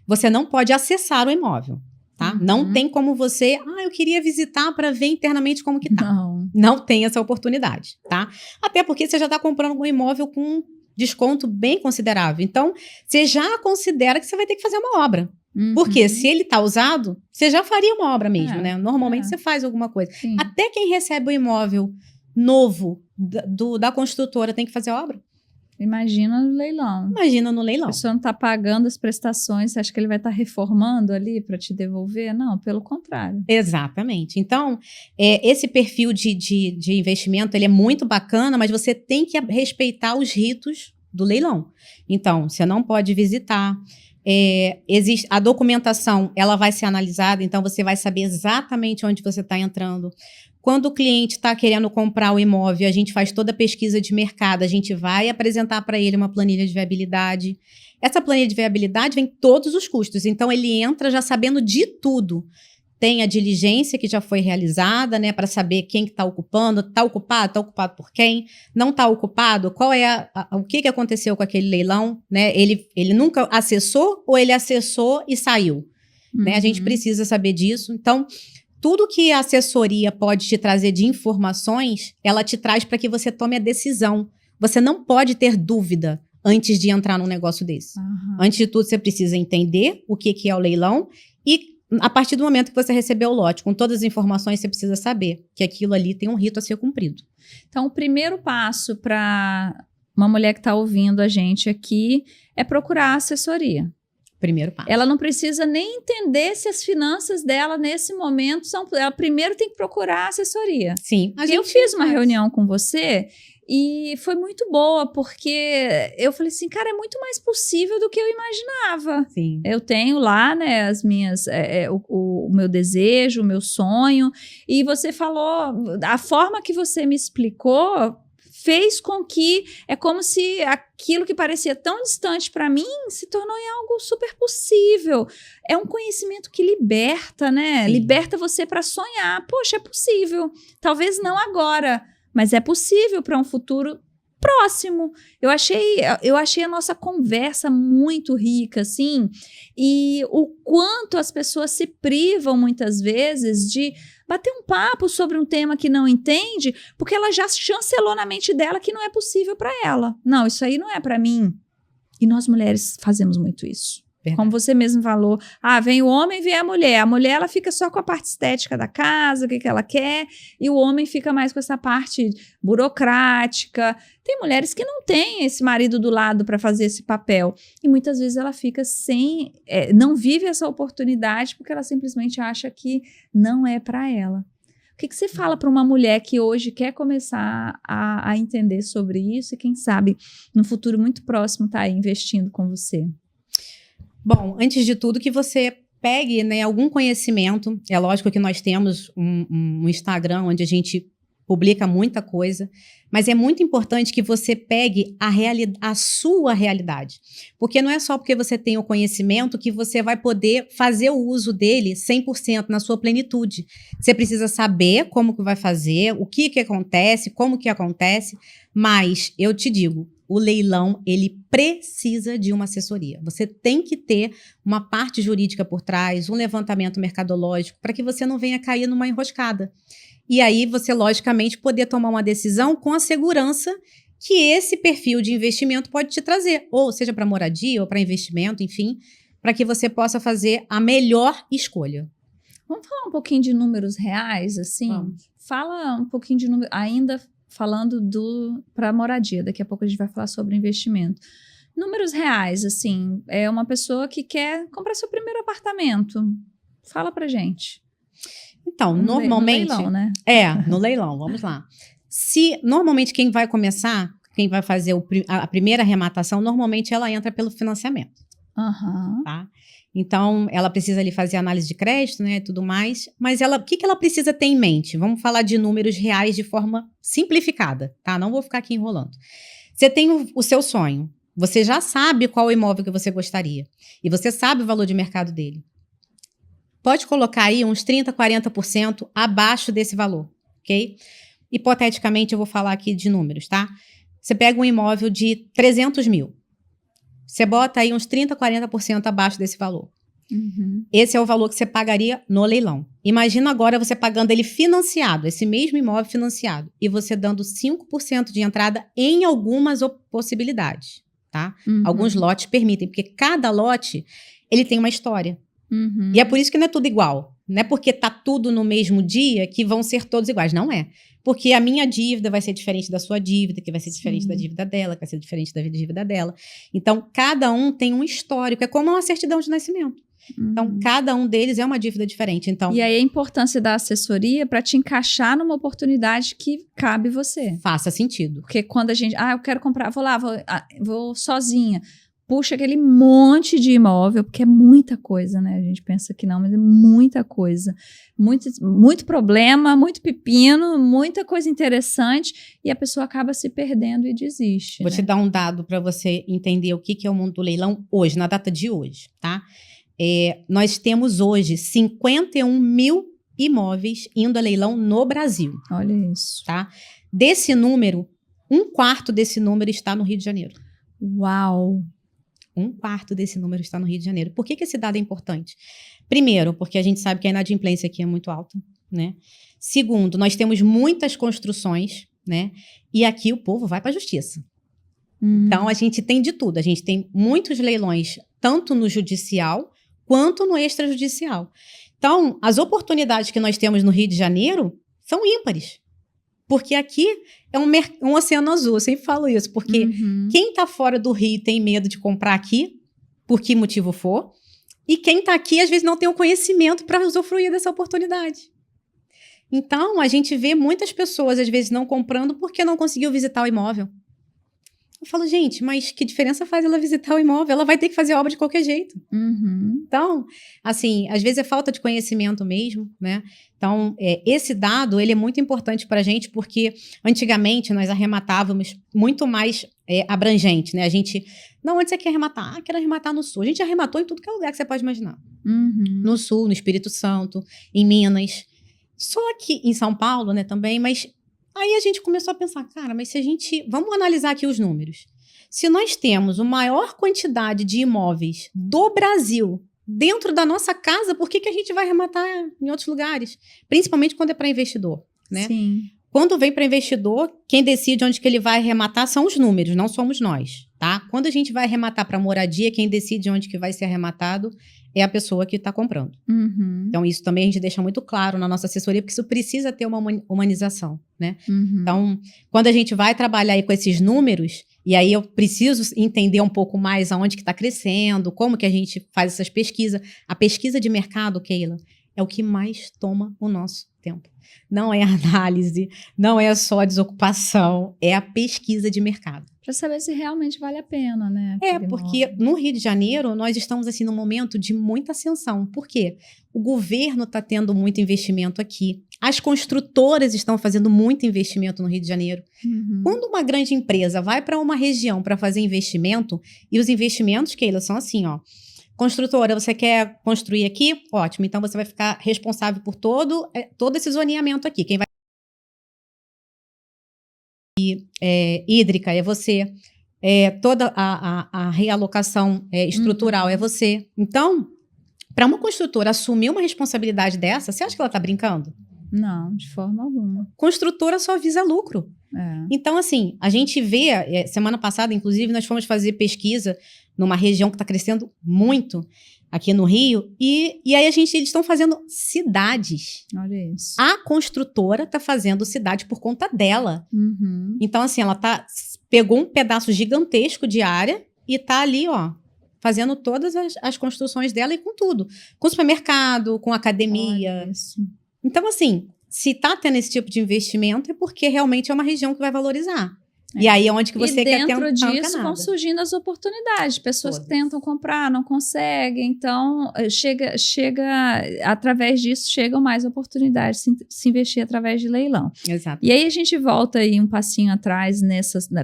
você não pode acessar o imóvel, tá? Não tem como você, eu queria visitar para ver internamente como que tá. Não tem essa oportunidade, tá? Até porque você já está comprando um imóvel com desconto bem considerável. Então, você já considera que você vai ter que fazer uma obra. Porque se ele está usado, você já faria uma obra mesmo, né? Normalmente você faz alguma coisa. Sim. Até quem recebe o imóvel novo da construtora tem que fazer obra. Imagina no leilão. Imagina no leilão. A pessoa não está pagando as prestações, você acha que ele vai estar reformando ali para te devolver? Não, pelo contrário. Exatamente. Então, esse perfil de investimento, ele é muito bacana, mas você tem que respeitar os ritos do leilão. Então, você não pode visitar. Existe a documentação, ela vai ser analisada, então você vai saber exatamente onde você está entrando. Quando o cliente está querendo comprar o imóvel, a gente faz toda a pesquisa de mercado, a gente vai apresentar para ele uma planilha de viabilidade. Essa planilha de viabilidade vem todos os custos, então ele entra já sabendo de tudo. Tem a diligência que já foi realizada, né, para saber quem que está ocupando, está ocupado por quem, não está ocupado, qual é o que aconteceu com aquele leilão, né? Ele nunca acessou ou ele acessou e saiu, né? A gente precisa saber disso. Então, tudo que a assessoria pode te trazer de informações, ela te traz para que você tome a decisão. Você não pode ter dúvida antes de entrar num negócio desse. Aham. Antes de tudo, você precisa entender o que é o leilão e, a partir do momento que você recebeu o lote, com todas as informações, você precisa saber que aquilo ali tem um rito a ser cumprido. Então, o primeiro passo para uma mulher que está ouvindo a gente aqui é procurar assessoria. Primeiro passo. Ela não precisa nem entender se as finanças dela nesse momento são... Ela primeiro tem que procurar assessoria. Sim. Eu fiz uma reunião com você e foi muito boa, porque eu falei assim, cara, é muito mais possível do que eu imaginava. Sim. Eu tenho lá, né, as minhas, o meu desejo, o meu sonho, e você falou, a forma que você me explicou fez com que, é como se aquilo que parecia tão distante para mim se tornou em algo super possível. É um conhecimento que liberta, né? Sim. Liberta você para sonhar. Poxa, é possível. Talvez não agora, mas é possível para um futuro próximo. Eu achei a nossa conversa muito rica, assim, e o quanto as pessoas se privam muitas vezes de bater um papo sobre um tema que não entende, porque ela já chancelou na mente dela que não é possível para ela. Não, isso aí não é para mim. E nós mulheres fazemos muito isso. Verdade. Como você mesmo falou, vem o homem, vem a mulher. A mulher, ela fica só com a parte estética da casa, o que ela quer, e o homem fica mais com essa parte burocrática. Tem mulheres que não têm esse marido do lado para fazer esse papel. E muitas vezes ela fica sem... não vive essa oportunidade porque ela simplesmente acha que não é para ela. O que você fala para uma mulher que hoje quer começar a entender sobre isso e quem sabe no futuro muito próximo tá aí investindo com você? Bom, antes de tudo, que você pegue, né, algum conhecimento. É lógico que nós temos um Instagram onde a gente publica muita coisa, mas é muito importante que você pegue a sua realidade. Porque não é só porque você tem o conhecimento que você vai poder fazer o uso dele 100% na sua plenitude. Você precisa saber como que vai fazer, o que acontece, como que acontece, mas eu te digo, o leilão, ele precisa de uma assessoria. Você tem que ter uma parte jurídica por trás, um levantamento mercadológico, para que você não venha cair numa enroscada. E aí você, logicamente, poder tomar uma decisão com a segurança que esse perfil de investimento pode te trazer. Ou seja, para moradia, ou para investimento, enfim, para que você possa fazer a melhor escolha. Vamos falar um pouquinho de números reais, assim? Vamos. Fala um pouquinho de número, ainda falando para moradia. Daqui a pouco a gente vai falar sobre investimento. Números reais, assim, é uma pessoa que quer comprar seu primeiro apartamento. Fala pra gente. Então, normalmente... No leilão, né? No leilão, vamos lá. Normalmente quem vai começar, quem vai fazer a primeira arrematação, normalmente ela entra pelo financiamento. Uhum. Tá? Então, ela precisa ali fazer análise de crédito, né, e tudo mais. Mas o que ela precisa ter em mente? Vamos falar de números reais de forma simplificada, tá? Não vou ficar aqui enrolando. Você tem o seu sonho. Você já sabe qual imóvel que você gostaria. E você sabe o valor de mercado dele. Pode colocar aí uns 30%, 40% abaixo desse valor, ok? Hipoteticamente, eu vou falar aqui de números, tá? Você pega um imóvel de 300 mil. Você bota aí uns 30%, 40% abaixo desse valor. Uhum. Esse é o valor que você pagaria no leilão. Imagina agora você pagando ele financiado, esse mesmo imóvel financiado, e você dando 5% de entrada em algumas possibilidades, tá? Uhum. Alguns lotes permitem, porque cada lote, ele tem uma história. Uhum. E é por isso que não é tudo igual. Não é porque tá tudo no mesmo dia que vão ser todos iguais. Não é. Porque a minha dívida vai ser diferente da sua dívida, que vai ser diferente da dívida dela, que vai ser diferente da dívida dela. Então, cada um tem um histórico. É como uma certidão de nascimento. Então, cada um deles é uma dívida diferente. Então, e aí a importância da assessoria para te encaixar numa oportunidade que cabe você. Faça sentido. Porque quando a gente... eu quero comprar, vou sozinha. Puxa aquele monte de imóvel, porque é muita coisa, né? A gente pensa que não, mas é muita coisa. Muito problema, muito pepino, muita coisa interessante, e a pessoa acaba se perdendo e desiste. Vou te dar um dado para você entender o que é o mundo do leilão hoje, na data de hoje, tá? Nós temos hoje 51 mil imóveis indo a leilão no Brasil. Olha isso. Tá? Desse número, 1/4 desse número está no Rio de Janeiro. Uau! 1/4 desse número está no Rio de Janeiro. Por que esse dado é importante? Primeiro, porque a gente sabe que a inadimplência aqui é muito alta, né? Segundo, nós temos muitas construções, né? E aqui o povo vai para a justiça. Então, a gente tem de tudo. A gente tem muitos leilões, tanto no judicial quanto no extrajudicial. Então, as oportunidades que nós temos no Rio de Janeiro são ímpares. Porque aqui é um oceano azul, eu sempre falo isso. Porque quem está fora do Rio tem medo de comprar aqui, por que motivo for, e quem está aqui, às vezes, não tem o conhecimento para usufruir dessa oportunidade. Então, a gente vê muitas pessoas, às vezes, não comprando porque não conseguiu visitar o imóvel. Eu falo, gente, mas que diferença faz ela visitar o imóvel? Ela vai ter que fazer a obra de qualquer jeito. Então, assim, às vezes é falta de conhecimento mesmo, né? Então, esse dado, ele é muito importante para a gente, porque antigamente nós arrematávamos muito mais abrangente, né? A gente, não, onde você quer arrematar? Ah, quero arrematar no Sul. A gente arrematou em tudo que é lugar que você pode imaginar. No Sul, no Espírito Santo, em Minas. Só que em São Paulo, né, também, mas aí a gente começou a pensar, cara, mas se a gente... Vamos analisar aqui os números. Se nós temos a maior quantidade de imóveis do Brasil dentro da nossa casa, por que a gente vai arrematar em outros lugares? Principalmente quando é para investidor, né? Sim. Quando vem para investidor, quem decide onde que ele vai arrematar são os números, não somos nós, tá? Quando a gente vai arrematar para moradia, quem decide onde que vai ser arrematado é a pessoa que está comprando. Então, isso também a gente deixa muito claro na nossa assessoria, porque isso precisa ter uma humanização, né? Então, quando a gente vai trabalhar aí com esses números, e aí eu preciso entender um pouco mais aonde que está crescendo, como que a gente faz essas pesquisas. A pesquisa de mercado, Keila, é o que mais toma o nosso tempo. Não é análise, não é só desocupação, é a pesquisa de mercado. Para saber se realmente vale a pena, né? Porque no Rio de Janeiro, nós estamos assim num momento de muita ascensão. Por quê? O governo está tendo muito investimento aqui. As construtoras estão fazendo muito investimento no Rio de Janeiro. Quando uma grande empresa vai para uma região para fazer investimento, e os investimentos, Keila, são assim, ó. Construtora, você quer construir aqui? Ótimo. Então, você vai ficar responsável por todo esse zoneamento aqui. Quem vai... hídrica é você. Toda a realocação estrutural é você. Então, para uma construtora assumir uma responsabilidade dessa, você acha que ela está brincando? Não, de forma alguma. Construtora só visa lucro. Então, assim, a gente vê... semana passada, inclusive, nós fomos fazer pesquisa numa região que está crescendo muito aqui no Rio, e aí eles estão fazendo cidades. Olha isso. A construtora está fazendo cidade por conta dela. Então, assim, ela pegou um pedaço gigantesco de área e está ali, ó, fazendo todas as construções dela e com tudo. Com supermercado, com academia. Olha isso. Então, assim, se está tendo esse tipo de investimento é porque realmente é uma região que vai valorizar. E aí é onde que você quer ter um dentro disso vão surgindo as oportunidades. Pessoas que tentam comprar, não conseguem. Então, através disso, chegam mais oportunidades de se investir através de leilão. Exato. E aí a gente volta aí um passinho atrás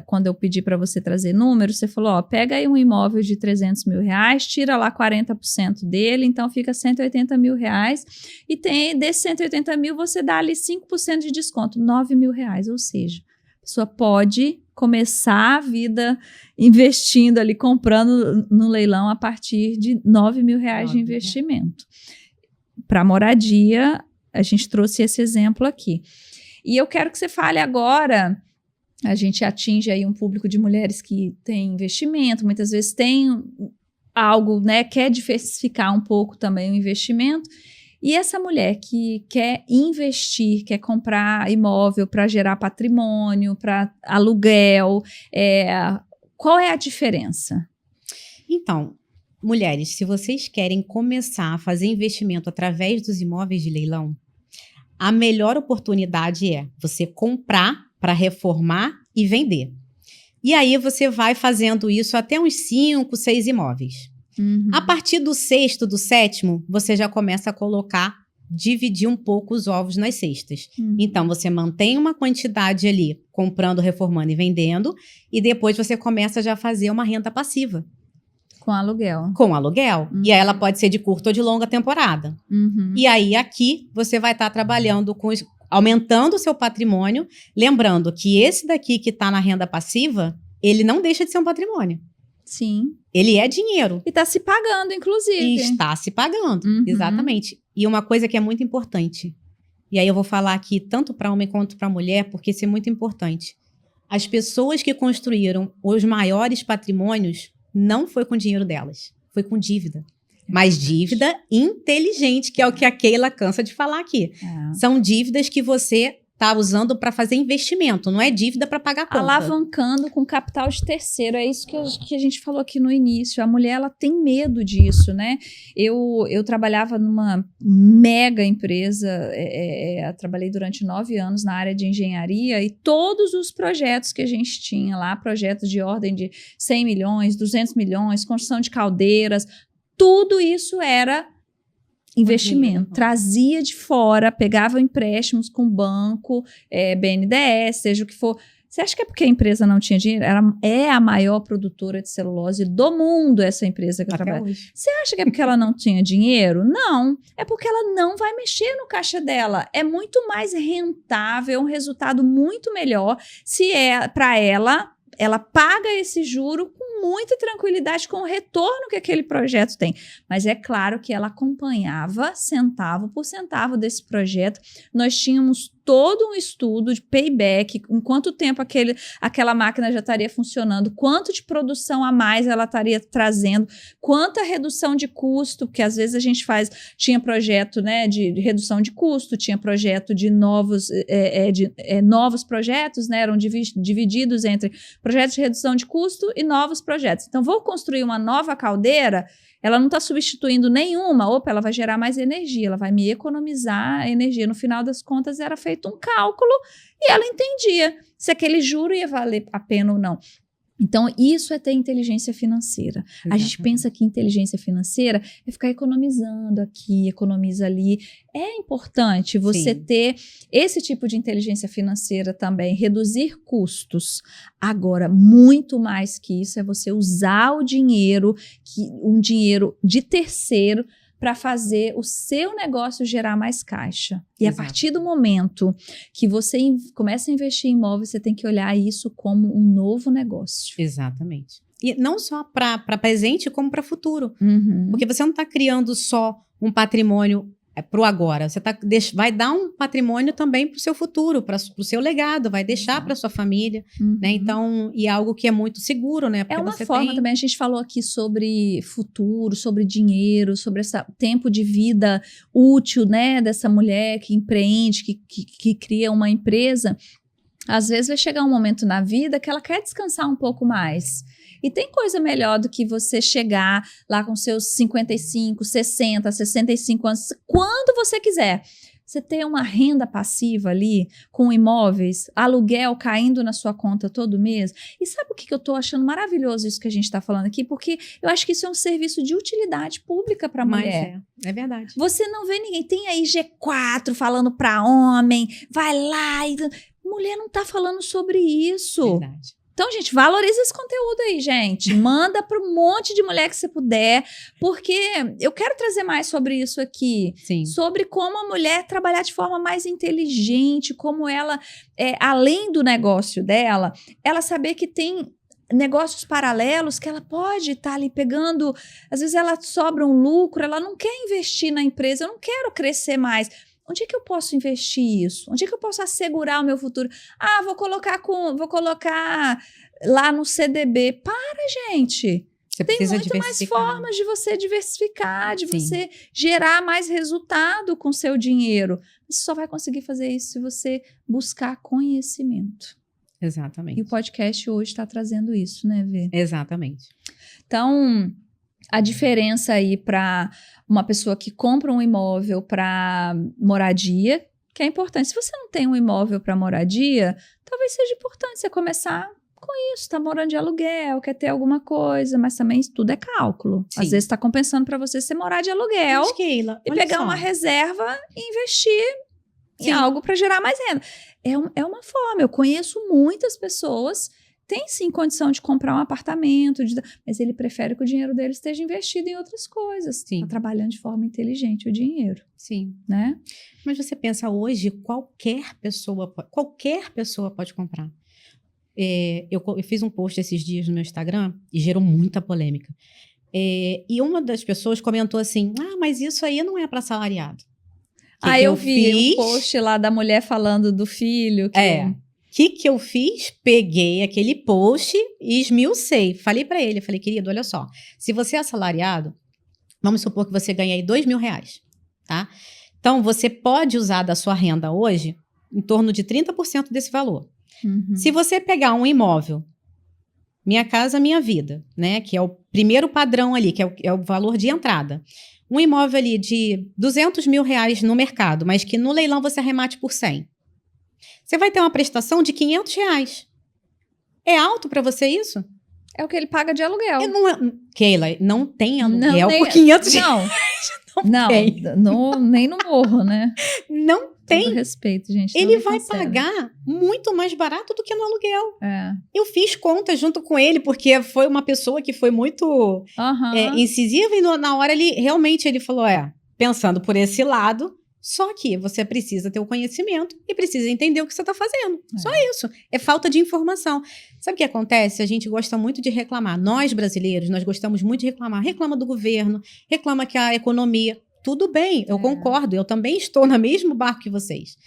quando eu pedi para você trazer números, você falou, ó, pega aí um imóvel de 300 mil reais, tira lá 40% dele, então fica 180 mil reais. E desses 180 mil, você dá ali 5% de desconto, 9 mil reais. Ou seja, a pessoa pode começar a vida investindo ali, comprando no leilão a partir de 9 mil reais de investimento. Para moradia, a gente trouxe esse exemplo aqui. E eu quero que você fale agora, a gente atinge aí um público de mulheres que tem investimento, muitas vezes tem algo, né, quer diversificar um pouco também o investimento. E essa mulher que quer investir, quer comprar imóvel para gerar patrimônio, para aluguel, qual é a diferença? Então, mulheres, se vocês querem começar a fazer investimento através dos imóveis de leilão, a melhor oportunidade é você comprar para reformar e vender. E aí você vai fazendo isso até uns 5, 6 imóveis. A partir do 6º, do 7º, você já começa a dividir um pouco os ovos nas cestas. Então, você mantém uma quantidade ali, comprando, reformando e vendendo, e depois você começa já a fazer uma renda passiva. Com aluguel. Com aluguel. E aí ela pode ser de curta ou de longa temporada. E aí aqui você vai estar trabalhando aumentando o seu patrimônio, lembrando que esse daqui que está na renda passiva, ele não deixa de ser um patrimônio. Sim. Ele é dinheiro. E está se pagando, inclusive. E está se pagando, exatamente. E uma coisa que é muito importante, e aí eu vou falar aqui tanto para homem quanto para mulher, porque isso é muito importante. As pessoas que construíram os maiores patrimônios não foi com dinheiro delas, foi com dívida. Mas dívida inteligente, que é o que a Keila cansa de falar aqui. São dívidas que você está usando para fazer investimento, não é dívida para pagar conta. Alavancando com capital de terceiro, é isso que a gente falou aqui no início. A mulher, ela tem medo disso, né? Eu trabalhava numa mega empresa, trabalhei durante 9 anos na área de engenharia e todos os projetos que a gente tinha lá, projetos de ordem de 100 milhões, 200 milhões, construção de caldeiras, tudo isso era investimento, trazia de fora, pegava empréstimos com banco, BNDES, seja o que for. Você acha que é porque a empresa não tinha dinheiro? É a maior produtora de celulose do mundo, essa empresa que eu trabalho. Você acha que é porque ela não tinha dinheiro? Não, é porque ela não vai mexer no caixa dela. É muito mais rentável, um resultado muito melhor se é para ela paga esse juro com muita tranquilidade, com o retorno que aquele projeto tem. Mas é claro que ela acompanhava centavo por centavo desse projeto. Nós tínhamos todo um estudo de payback, em quanto tempo aquela máquina já estaria funcionando, quanto de produção a mais ela estaria trazendo, quanta redução de custo, porque às vezes a gente tinha projeto, né, de redução de custo, tinha projeto de novos projetos, né, eram divididos entre projetos de redução de custo e novos projetos. Então, vou construir uma nova caldeira, ela não está substituindo nenhuma, ela vai gerar mais energia, ela vai me economizar energia. No final das contas, era feito um cálculo e ela entendia se aquele juro ia valer a pena ou não. Então, isso é ter inteligência financeira. Exatamente. A gente pensa que inteligência financeira é ficar economizando aqui, economiza ali. É importante você ter esse tipo de inteligência financeira também, reduzir custos. Agora, muito mais que isso é você usar o dinheiro, um dinheiro de terceiro, para fazer o seu negócio gerar mais caixa. E a partir do momento que você começa a investir em imóveis, você tem que olhar isso como um novo negócio. Exatamente. E não só para presente, como para futuro. Porque você não está criando só um patrimônio para o agora. Você vai dar um patrimônio também para o seu futuro, para o seu legado, vai deixar para sua família, né? Então, e é algo que é muito seguro, né? Porque é uma forma também, a gente falou aqui sobre futuro, sobre dinheiro, sobre esse tempo de vida útil, né? Dessa mulher que empreende, que cria uma empresa. Às vezes vai chegar um momento na vida que ela quer descansar um pouco mais. E tem coisa melhor do que você chegar lá com seus 55, 60, 65 anos, quando você quiser. Você ter uma renda passiva ali, com imóveis, aluguel caindo na sua conta todo mês. E sabe o que eu tô achando maravilhoso isso que a gente tá falando aqui? Porque eu acho que isso é um serviço de utilidade pública para mulher. É verdade. Você não vê ninguém. Tem aí G4 falando para homem, vai lá e... Mulher não tá falando sobre isso. Verdade. Então, gente, valoriza esse conteúdo aí, gente. Manda para um monte de mulher que você puder, porque eu quero trazer mais sobre isso aqui. Sim. Sobre como a mulher trabalhar de forma mais inteligente, como ela, além do negócio dela, ela saber que tem negócios paralelos que ela pode estar ali pegando. Às vezes ela sobra um lucro, ela não quer investir na empresa, eu não quero crescer mais. Onde é que eu posso investir isso? Onde é que eu posso assegurar o meu futuro? Vou colocar lá no CDB. Para, gente. Tem muito mais formas de você diversificar, de você gerar mais resultado com o seu dinheiro. Você só vai conseguir fazer isso se você buscar conhecimento. Exatamente. E o podcast hoje está trazendo isso, né, Vê? Exatamente. Então, a diferença aí para uma pessoa que compra um imóvel para moradia, que é importante. Se você não tem um imóvel para moradia, talvez seja importante você começar com isso. Está morando de aluguel, quer ter alguma coisa, mas também isso tudo é cálculo. Sim. Às vezes está compensando para você morar de aluguel e pegar uma reserva e investir em algo para gerar mais renda. É uma forma. Eu conheço muitas pessoas tem sim condição de comprar um apartamento, mas ele prefere que o dinheiro dele esteja investido em outras coisas. Tá trabalhando de forma inteligente o dinheiro. Sim. Né? Mas você pensa hoje, qualquer pessoa pode comprar. eu fiz um post esses dias no meu Instagram e gerou muita polêmica. E uma das pessoas comentou assim, mas isso aí não é para assalariado. Eu vi o post lá da mulher falando do filho. Que eu fiz? Peguei aquele post e esmiucei. Falei para ele, querido, olha só, se você é assalariado, vamos supor que você ganha aí R$2.000, tá? Então, você pode usar da sua renda hoje em torno de 30% desse valor. Uhum. Se você pegar um imóvel, Minha Casa Minha Vida, né, que é o primeiro padrão ali, que é o valor de entrada, um imóvel ali de R$200 mil no mercado, mas que no leilão você arremate por 100. Você vai ter uma prestação de R$500. É alto para você isso? É o que ele paga de aluguel. Keila, não tem aluguel por R$500. Não, nem no morro, né? Não tem. Todo respeito, gente. Ele vai pagar muito mais barato do que no aluguel. Eu fiz conta junto com ele, porque foi uma pessoa que foi muito incisiva, e na hora ele falou, pensando por esse lado, só que você precisa ter o conhecimento e precisa entender o que você está fazendo. Só isso. É falta de informação. Sabe o que acontece? A gente gosta muito de reclamar. Nós, brasileiros, nós gostamos muito de reclamar. Reclama do governo, reclama que a economia... Tudo bem, eu concordo. Eu também estou no mesmo barco que vocês.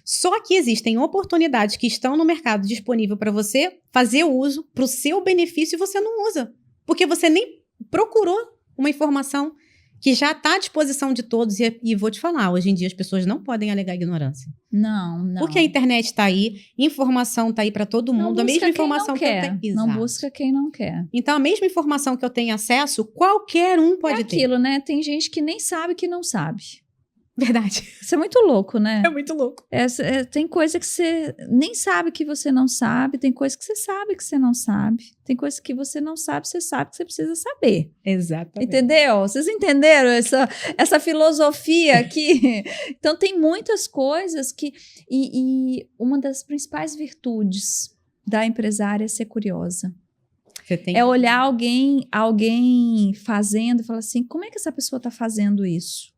Só que existem oportunidades que estão no mercado disponível para você fazer uso para o seu benefício e você não usa. Porque você nem procurou uma informação que já está à disposição de todos. E vou te falar, hoje em dia as pessoas não podem alegar ignorância. Não. Porque a internet está aí, informação está aí para todo mundo. A mesma informação que eu tenho. Não busca quem não quer. Então, a mesma informação que eu tenho acesso, qualquer um pode ter. É aquilo, né? Tem gente que nem sabe que não sabe. Verdade. Isso é muito louco, né? É muito louco. Tem coisa que você nem sabe que você não sabe, tem coisa que você sabe que você não sabe, tem coisa que você não sabe, você sabe que você precisa saber. Exatamente. Entendeu? Vocês entenderam essa filosofia aqui? Então, tem muitas coisas que... E uma das principais virtudes da empresária é ser curiosa. É olhar alguém fazendo e falar assim, como é que essa pessoa está fazendo isso?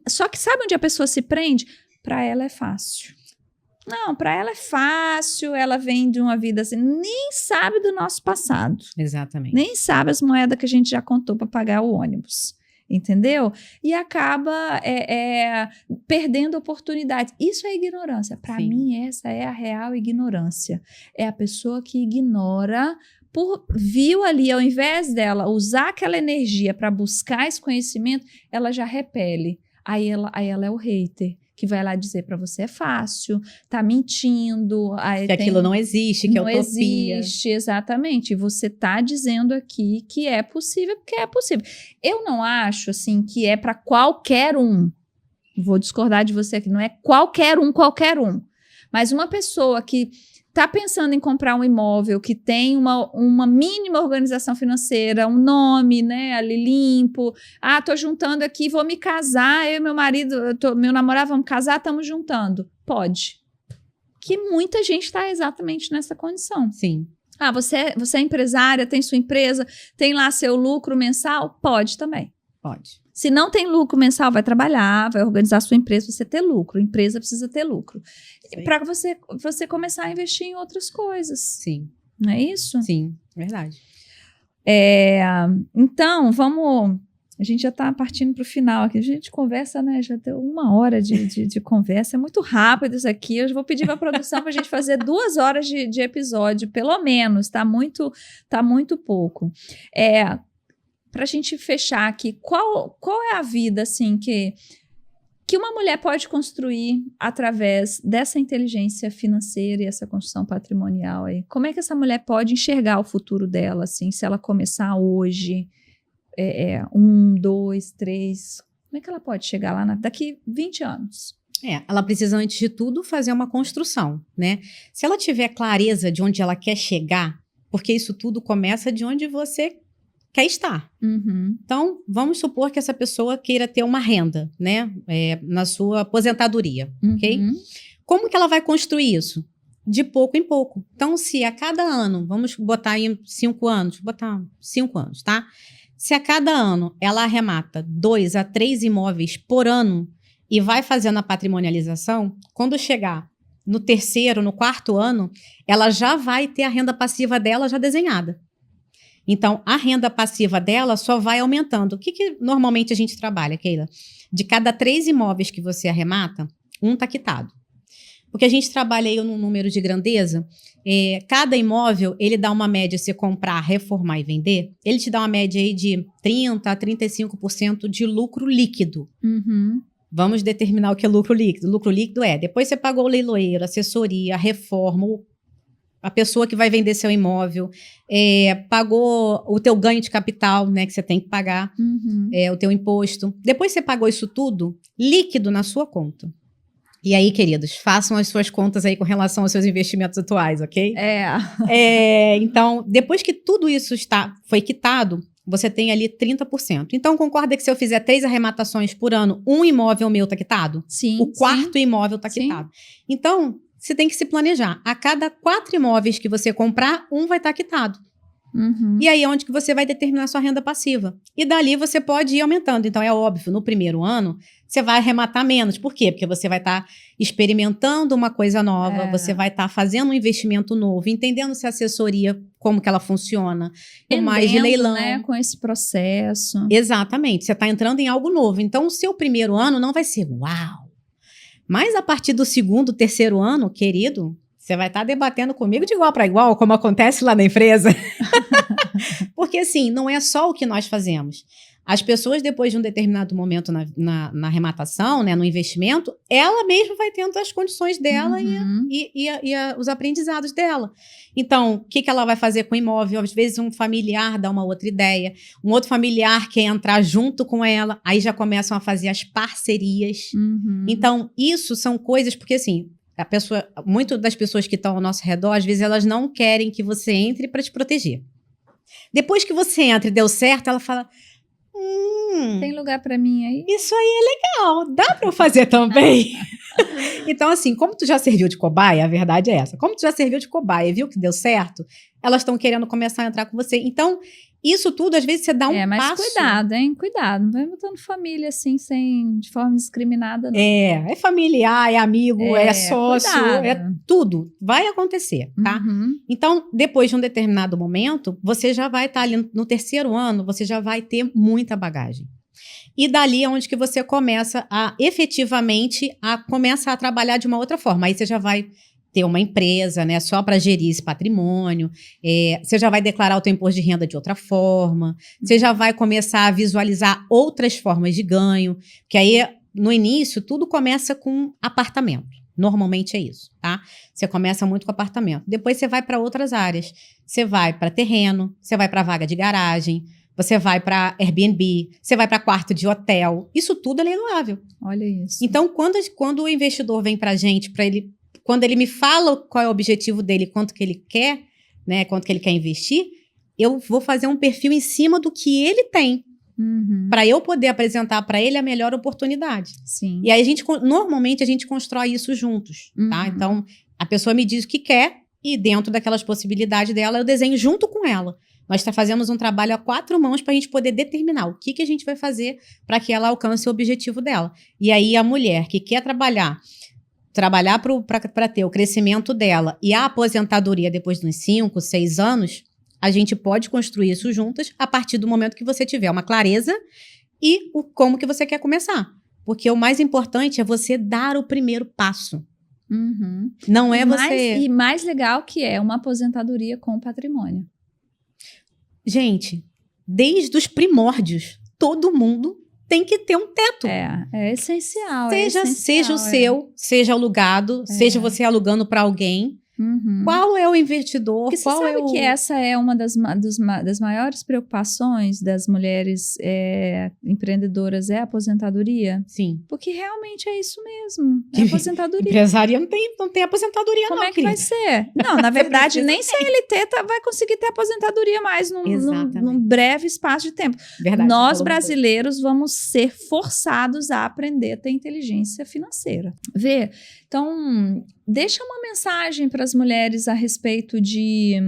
Só que sabe onde a pessoa se prende? Para ela é fácil. Não, para ela é fácil, ela vem de uma vida assim, nem sabe do nosso passado. Exatamente. Nem sabe as moedas que a gente já contou para pagar o ônibus. Entendeu? E acaba perdendo oportunidades. Isso é ignorância. Para mim, essa é a real ignorância. É a pessoa que ignora... viu ali, ao invés dela usar aquela energia para buscar esse conhecimento, ela já repele. Aí ela é o hater, que vai lá dizer para você é fácil, tá mentindo. Que aquilo não existe, que é utopia. Não existe, exatamente. E você tá dizendo aqui que é possível, porque é possível. Eu não acho, assim, que é para qualquer um. Vou discordar de você aqui, não é qualquer um. Mas uma pessoa que está pensando em comprar um imóvel que tem uma mínima organização financeira, um nome, né, ali limpo. Tô juntando aqui, vou me casar, eu e meu marido, meu namorado, vamos casar, estamos juntando. Pode. Que muita gente está exatamente nessa condição. Sim. Você é empresária, tem sua empresa, tem lá seu lucro mensal? Pode também. Pode. Se não tem lucro mensal, vai trabalhar, vai organizar sua empresa, você ter lucro. A empresa precisa ter lucro. Para você começar a investir em outras coisas. Sim. Não é isso? Sim, verdade. Então, vamos... A gente já está partindo para o final aqui. A gente conversa, né? Já deu 1 hora de conversa. É muito rápido isso aqui. Eu vou pedir para a produção para a gente fazer 2 horas de episódio, pelo menos. Tá muito pouco. Para a gente fechar aqui, qual é a vida assim que uma mulher pode construir através dessa inteligência financeira e essa construção patrimonial aí? Como é que essa mulher pode enxergar o futuro dela, assim, se ela começar hoje, 1, 2, 3, como é que ela pode chegar lá daqui 20 anos? Ela precisa, antes de tudo, fazer uma construção, né? Se ela tiver clareza de onde ela quer chegar, porque isso tudo começa de onde você quer estar. Uhum. Então, vamos supor que essa pessoa queira ter uma renda, né? Na sua aposentadoria, ok? Como que ela vai construir isso? De pouco em pouco. Então, se a cada ano, vamos botar aí 5 anos, tá? Se a cada ano ela arremata 2 a 3 imóveis por ano e vai fazendo a patrimonialização, quando chegar no terceiro, no quarto ano, ela já vai ter a renda passiva dela já desenhada. Então, a renda passiva dela só vai aumentando. O que normalmente a gente trabalha, Keila? De cada 3 imóveis que você arremata, um está quitado. Porque a gente trabalha aí num número de grandeza, cada imóvel, ele dá uma média, se comprar, reformar e vender, ele te dá uma média aí de 30% a 35% de lucro líquido. Uhum. Vamos determinar o que é lucro líquido. Lucro líquido depois você pagou o leiloeiro, assessoria, reforma, a pessoa que vai vender seu imóvel, pagou o teu ganho de capital, né, que você tem que pagar, o teu imposto. Depois você pagou isso tudo líquido na sua conta. E aí, queridos, façam as suas contas aí com relação aos seus investimentos atuais, ok? Então, depois que tudo isso foi quitado, você tem ali 30%. Então, concorda que se eu fizer 3 arrematações por ano, um imóvel meu está quitado? Sim. O quarto imóvel está quitado. Então, você tem que se planejar. A cada 4 imóveis que você comprar, um vai estar quitado. Uhum. E aí é onde que você vai determinar a sua renda passiva. E dali você pode ir aumentando. Então, é óbvio, no primeiro ano, você vai arrematar menos. Por quê? Porque você vai estar experimentando uma coisa nova, você vai estar fazendo um investimento novo, entendendo se a assessoria, como que ela funciona, com mais de leilão. Né, com esse processo. Exatamente, você está entrando em algo novo. Então, o seu primeiro ano não vai ser uau. Mas a partir do segundo, terceiro ano, querido, você vai estar debatendo comigo de igual para igual, como acontece lá na empresa. Porque, assim, não é só o que nós fazemos. As pessoas, depois de um determinado momento na arrematação, né, no investimento, ela mesma vai tendo as condições dela e os aprendizados dela. Então, o que ela vai fazer com o imóvel? Às vezes, um familiar dá uma outra ideia, um outro familiar quer entrar junto com ela, aí já começam a fazer as parcerias. Então, isso são coisas, porque assim, muito das pessoas que estão ao nosso redor, às vezes elas não querem que você entre para te proteger. Depois que você entra e deu certo, ela fala... Tem lugar para mim aí? Isso aí é legal, dá para eu fazer também. Então, assim, como tu já serviu de cobaia, a verdade é essa. Como tu já serviu de cobaia e viu que deu certo, elas estão querendo começar a entrar com você. Então, isso tudo, às vezes, você dá um passo... mas cuidado, hein? Cuidado. Não vai botando família assim, de forma discriminada, não. É familiar, é amigo, é sócio, cuidado. É tudo. Vai acontecer, tá? Então, depois de um determinado momento, você já vai estar ali no terceiro ano, você já vai ter muita bagagem. E dali é onde que você começa a, efetivamente, começa a trabalhar de uma outra forma. Aí você já vai ter uma empresa, né, só para gerir esse patrimônio, você já vai declarar o teu imposto de renda de outra forma, você já vai começar a visualizar outras formas de ganho, que aí, no início, tudo começa com apartamento. Normalmente é isso, tá? Você começa muito com apartamento. Depois você vai para outras áreas. Você vai para terreno, você vai para vaga de garagem, você vai para Airbnb, você vai para quarto de hotel. Isso tudo é leiloável. Olha isso. Então, quando o investidor vem para a gente, quando ele me fala qual é o objetivo dele, quanto que ele quer, né, quanto que ele quer investir, eu vou fazer um perfil em cima do que ele tem, para eu poder apresentar para ele a melhor oportunidade. Sim. E aí, normalmente, a gente constrói isso juntos, tá? Então, a pessoa me diz o que quer e dentro daquelas possibilidades dela, eu desenho junto com ela. Nós fazemos um trabalho a 4 mãos para a gente poder determinar o que a gente vai fazer para que ela alcance o objetivo dela. E aí, a mulher que quer trabalhar para ter o crescimento dela e a aposentadoria depois de uns 5, 6 anos, a gente pode construir isso juntas a partir do momento que você tiver uma clareza e como que você quer começar. Porque o mais importante é você dar o primeiro passo. Não é você... E mais legal que é uma aposentadoria com patrimônio. Gente, desde os primórdios, todo mundo tem que ter um teto. É essencial. Seja o seu, seja alugado, seja você alugando para alguém. Qual é o investidor? Porque você sabe que essa é uma das maiores preocupações das mulheres empreendedoras, é a aposentadoria? Sim. Porque realmente é isso mesmo, é aposentadoria. Empresária não tem aposentadoria. Como não, é que vai ser? Não, na verdade, nem CLT vai conseguir ter aposentadoria mais num breve espaço de tempo. Verdade, nós, brasileiros, vamos ser forçados a aprender a ter inteligência financeira. Vê? Então, deixa uma mensagem para as mulheres a respeito de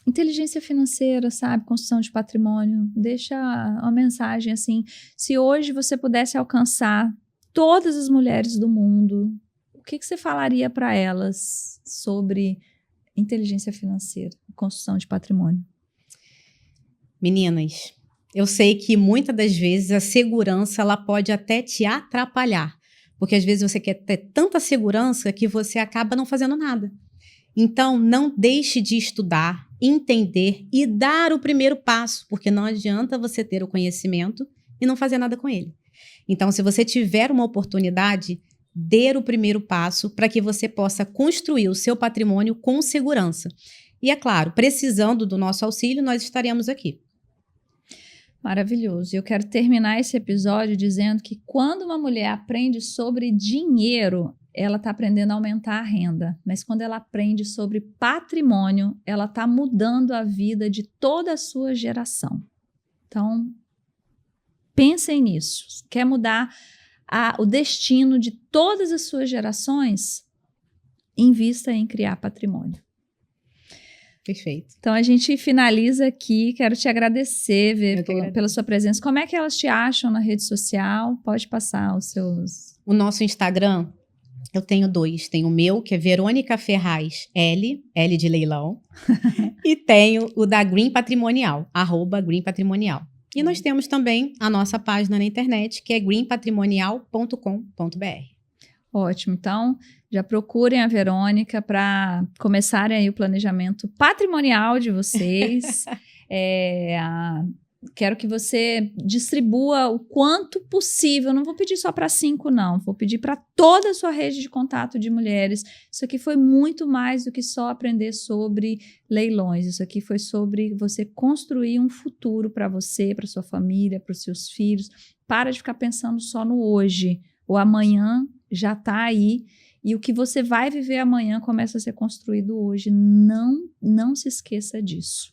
inteligência financeira, sabe? Construção de patrimônio. Deixa uma mensagem assim. Se hoje você pudesse alcançar todas as mulheres do mundo, o que você falaria para elas sobre inteligência financeira, construção de patrimônio? Meninas, eu sei que muitas das vezes a segurança ela pode até te atrapalhar, porque às vezes você quer ter tanta segurança que você acaba não fazendo nada. Então, não deixe de estudar, entender e dar o primeiro passo, porque não adianta você ter o conhecimento e não fazer nada com ele. Então, se você tiver uma oportunidade, dê o primeiro passo para que você possa construir o seu patrimônio com segurança. E, é claro, precisando do nosso auxílio, nós estaremos aqui. Maravilhoso. Eu quero terminar esse episódio dizendo que quando uma mulher aprende sobre dinheiro, ela está aprendendo a aumentar a renda. Mas quando ela aprende sobre patrimônio, ela está mudando a vida de toda a sua geração. Então, pensem nisso. Quer mudar o destino de todas as suas gerações? Invista em criar patrimônio. Perfeito. Então, a gente finaliza aqui. Quero te agradecer, Vê, pela sua presença. Como é que elas te acham na rede social? Pode passar os seus... O nosso Instagram, eu tenho 2. Tem o meu, que é Verônica Ferraz L de leilão. E tenho o da Green Patrimonial, @Green Patrimonial. E nós temos também a nossa página na internet, que é greenpatrimonial.com.br. Ótimo. Então, já procurem a Verônica para começarem aí o planejamento patrimonial de vocês. Quero que você distribua o quanto possível. Não vou pedir só para 5, não. Vou pedir para toda a sua rede de contato de mulheres. Isso aqui foi muito mais do que só aprender sobre leilões. Isso aqui foi sobre você construir um futuro para você, para sua família, para os seus filhos. Para de ficar pensando só no hoje. O amanhã já está aí. E o que você vai viver amanhã começa a ser construído hoje. Não se esqueça disso.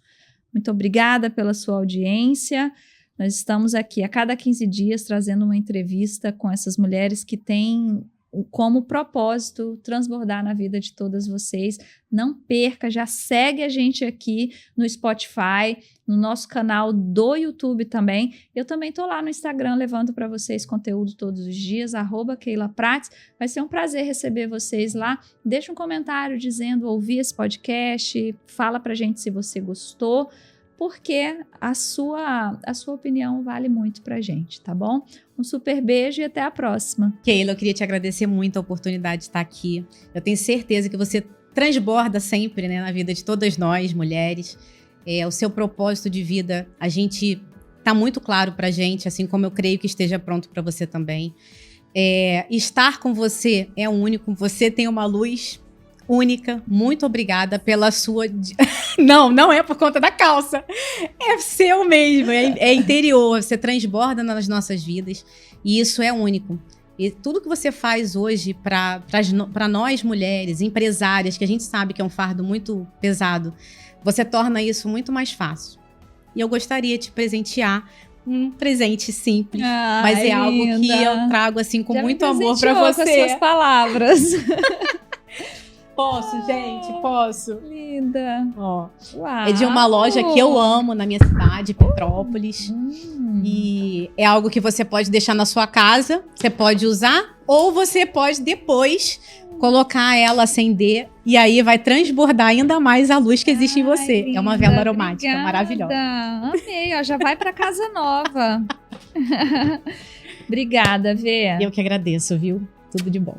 Muito obrigada pela sua audiência. Nós estamos aqui a cada 15 dias trazendo uma entrevista com essas mulheres que têm como propósito transbordar na vida de todas vocês. Não perca, já segue a gente aqui no Spotify, no nosso canal do YouTube também. Eu também estou lá no Instagram levando para vocês conteúdo todos os dias, @KeilaPrates. Vai ser um prazer receber vocês lá. Deixa um comentário dizendo ouvi esse podcast, fala pra gente se você gostou, porque a sua opinião vale muito pra gente, tá bom? Um super beijo e até a próxima. Keila, eu queria te agradecer muito a oportunidade de estar aqui. Eu tenho certeza que você transborda sempre, né, na vida de todas nós, mulheres. O seu propósito de vida, a gente tá muito claro pra gente, assim como eu creio que esteja pronto para você também. Estar com você é único, você tem uma luz única. Muito obrigada pela sua... Não é por conta da calça. É seu mesmo, é interior. Você transborda nas nossas vidas e isso é único. E tudo que você faz hoje para nós mulheres, empresárias, que a gente sabe que é um fardo muito pesado, você torna isso muito mais fácil. E eu gostaria de te presentear um presente simples, mas é algo que eu trago assim com muito amor para você. Com as suas palavras. Posso, gente? Posso? Linda. Ó, uau. É de uma loja que eu amo na minha cidade, Petrópolis. E é algo que você pode deixar na sua casa, você pode usar, ou você pode depois colocar ela, acender, e aí vai transbordar ainda mais a luz que existe em você. Linda, é uma vela aromática, obrigada. Maravilhosa. Amei, ó, já vai para casa nova. Obrigada, Vê. Eu que agradeço, viu? Tudo de bom.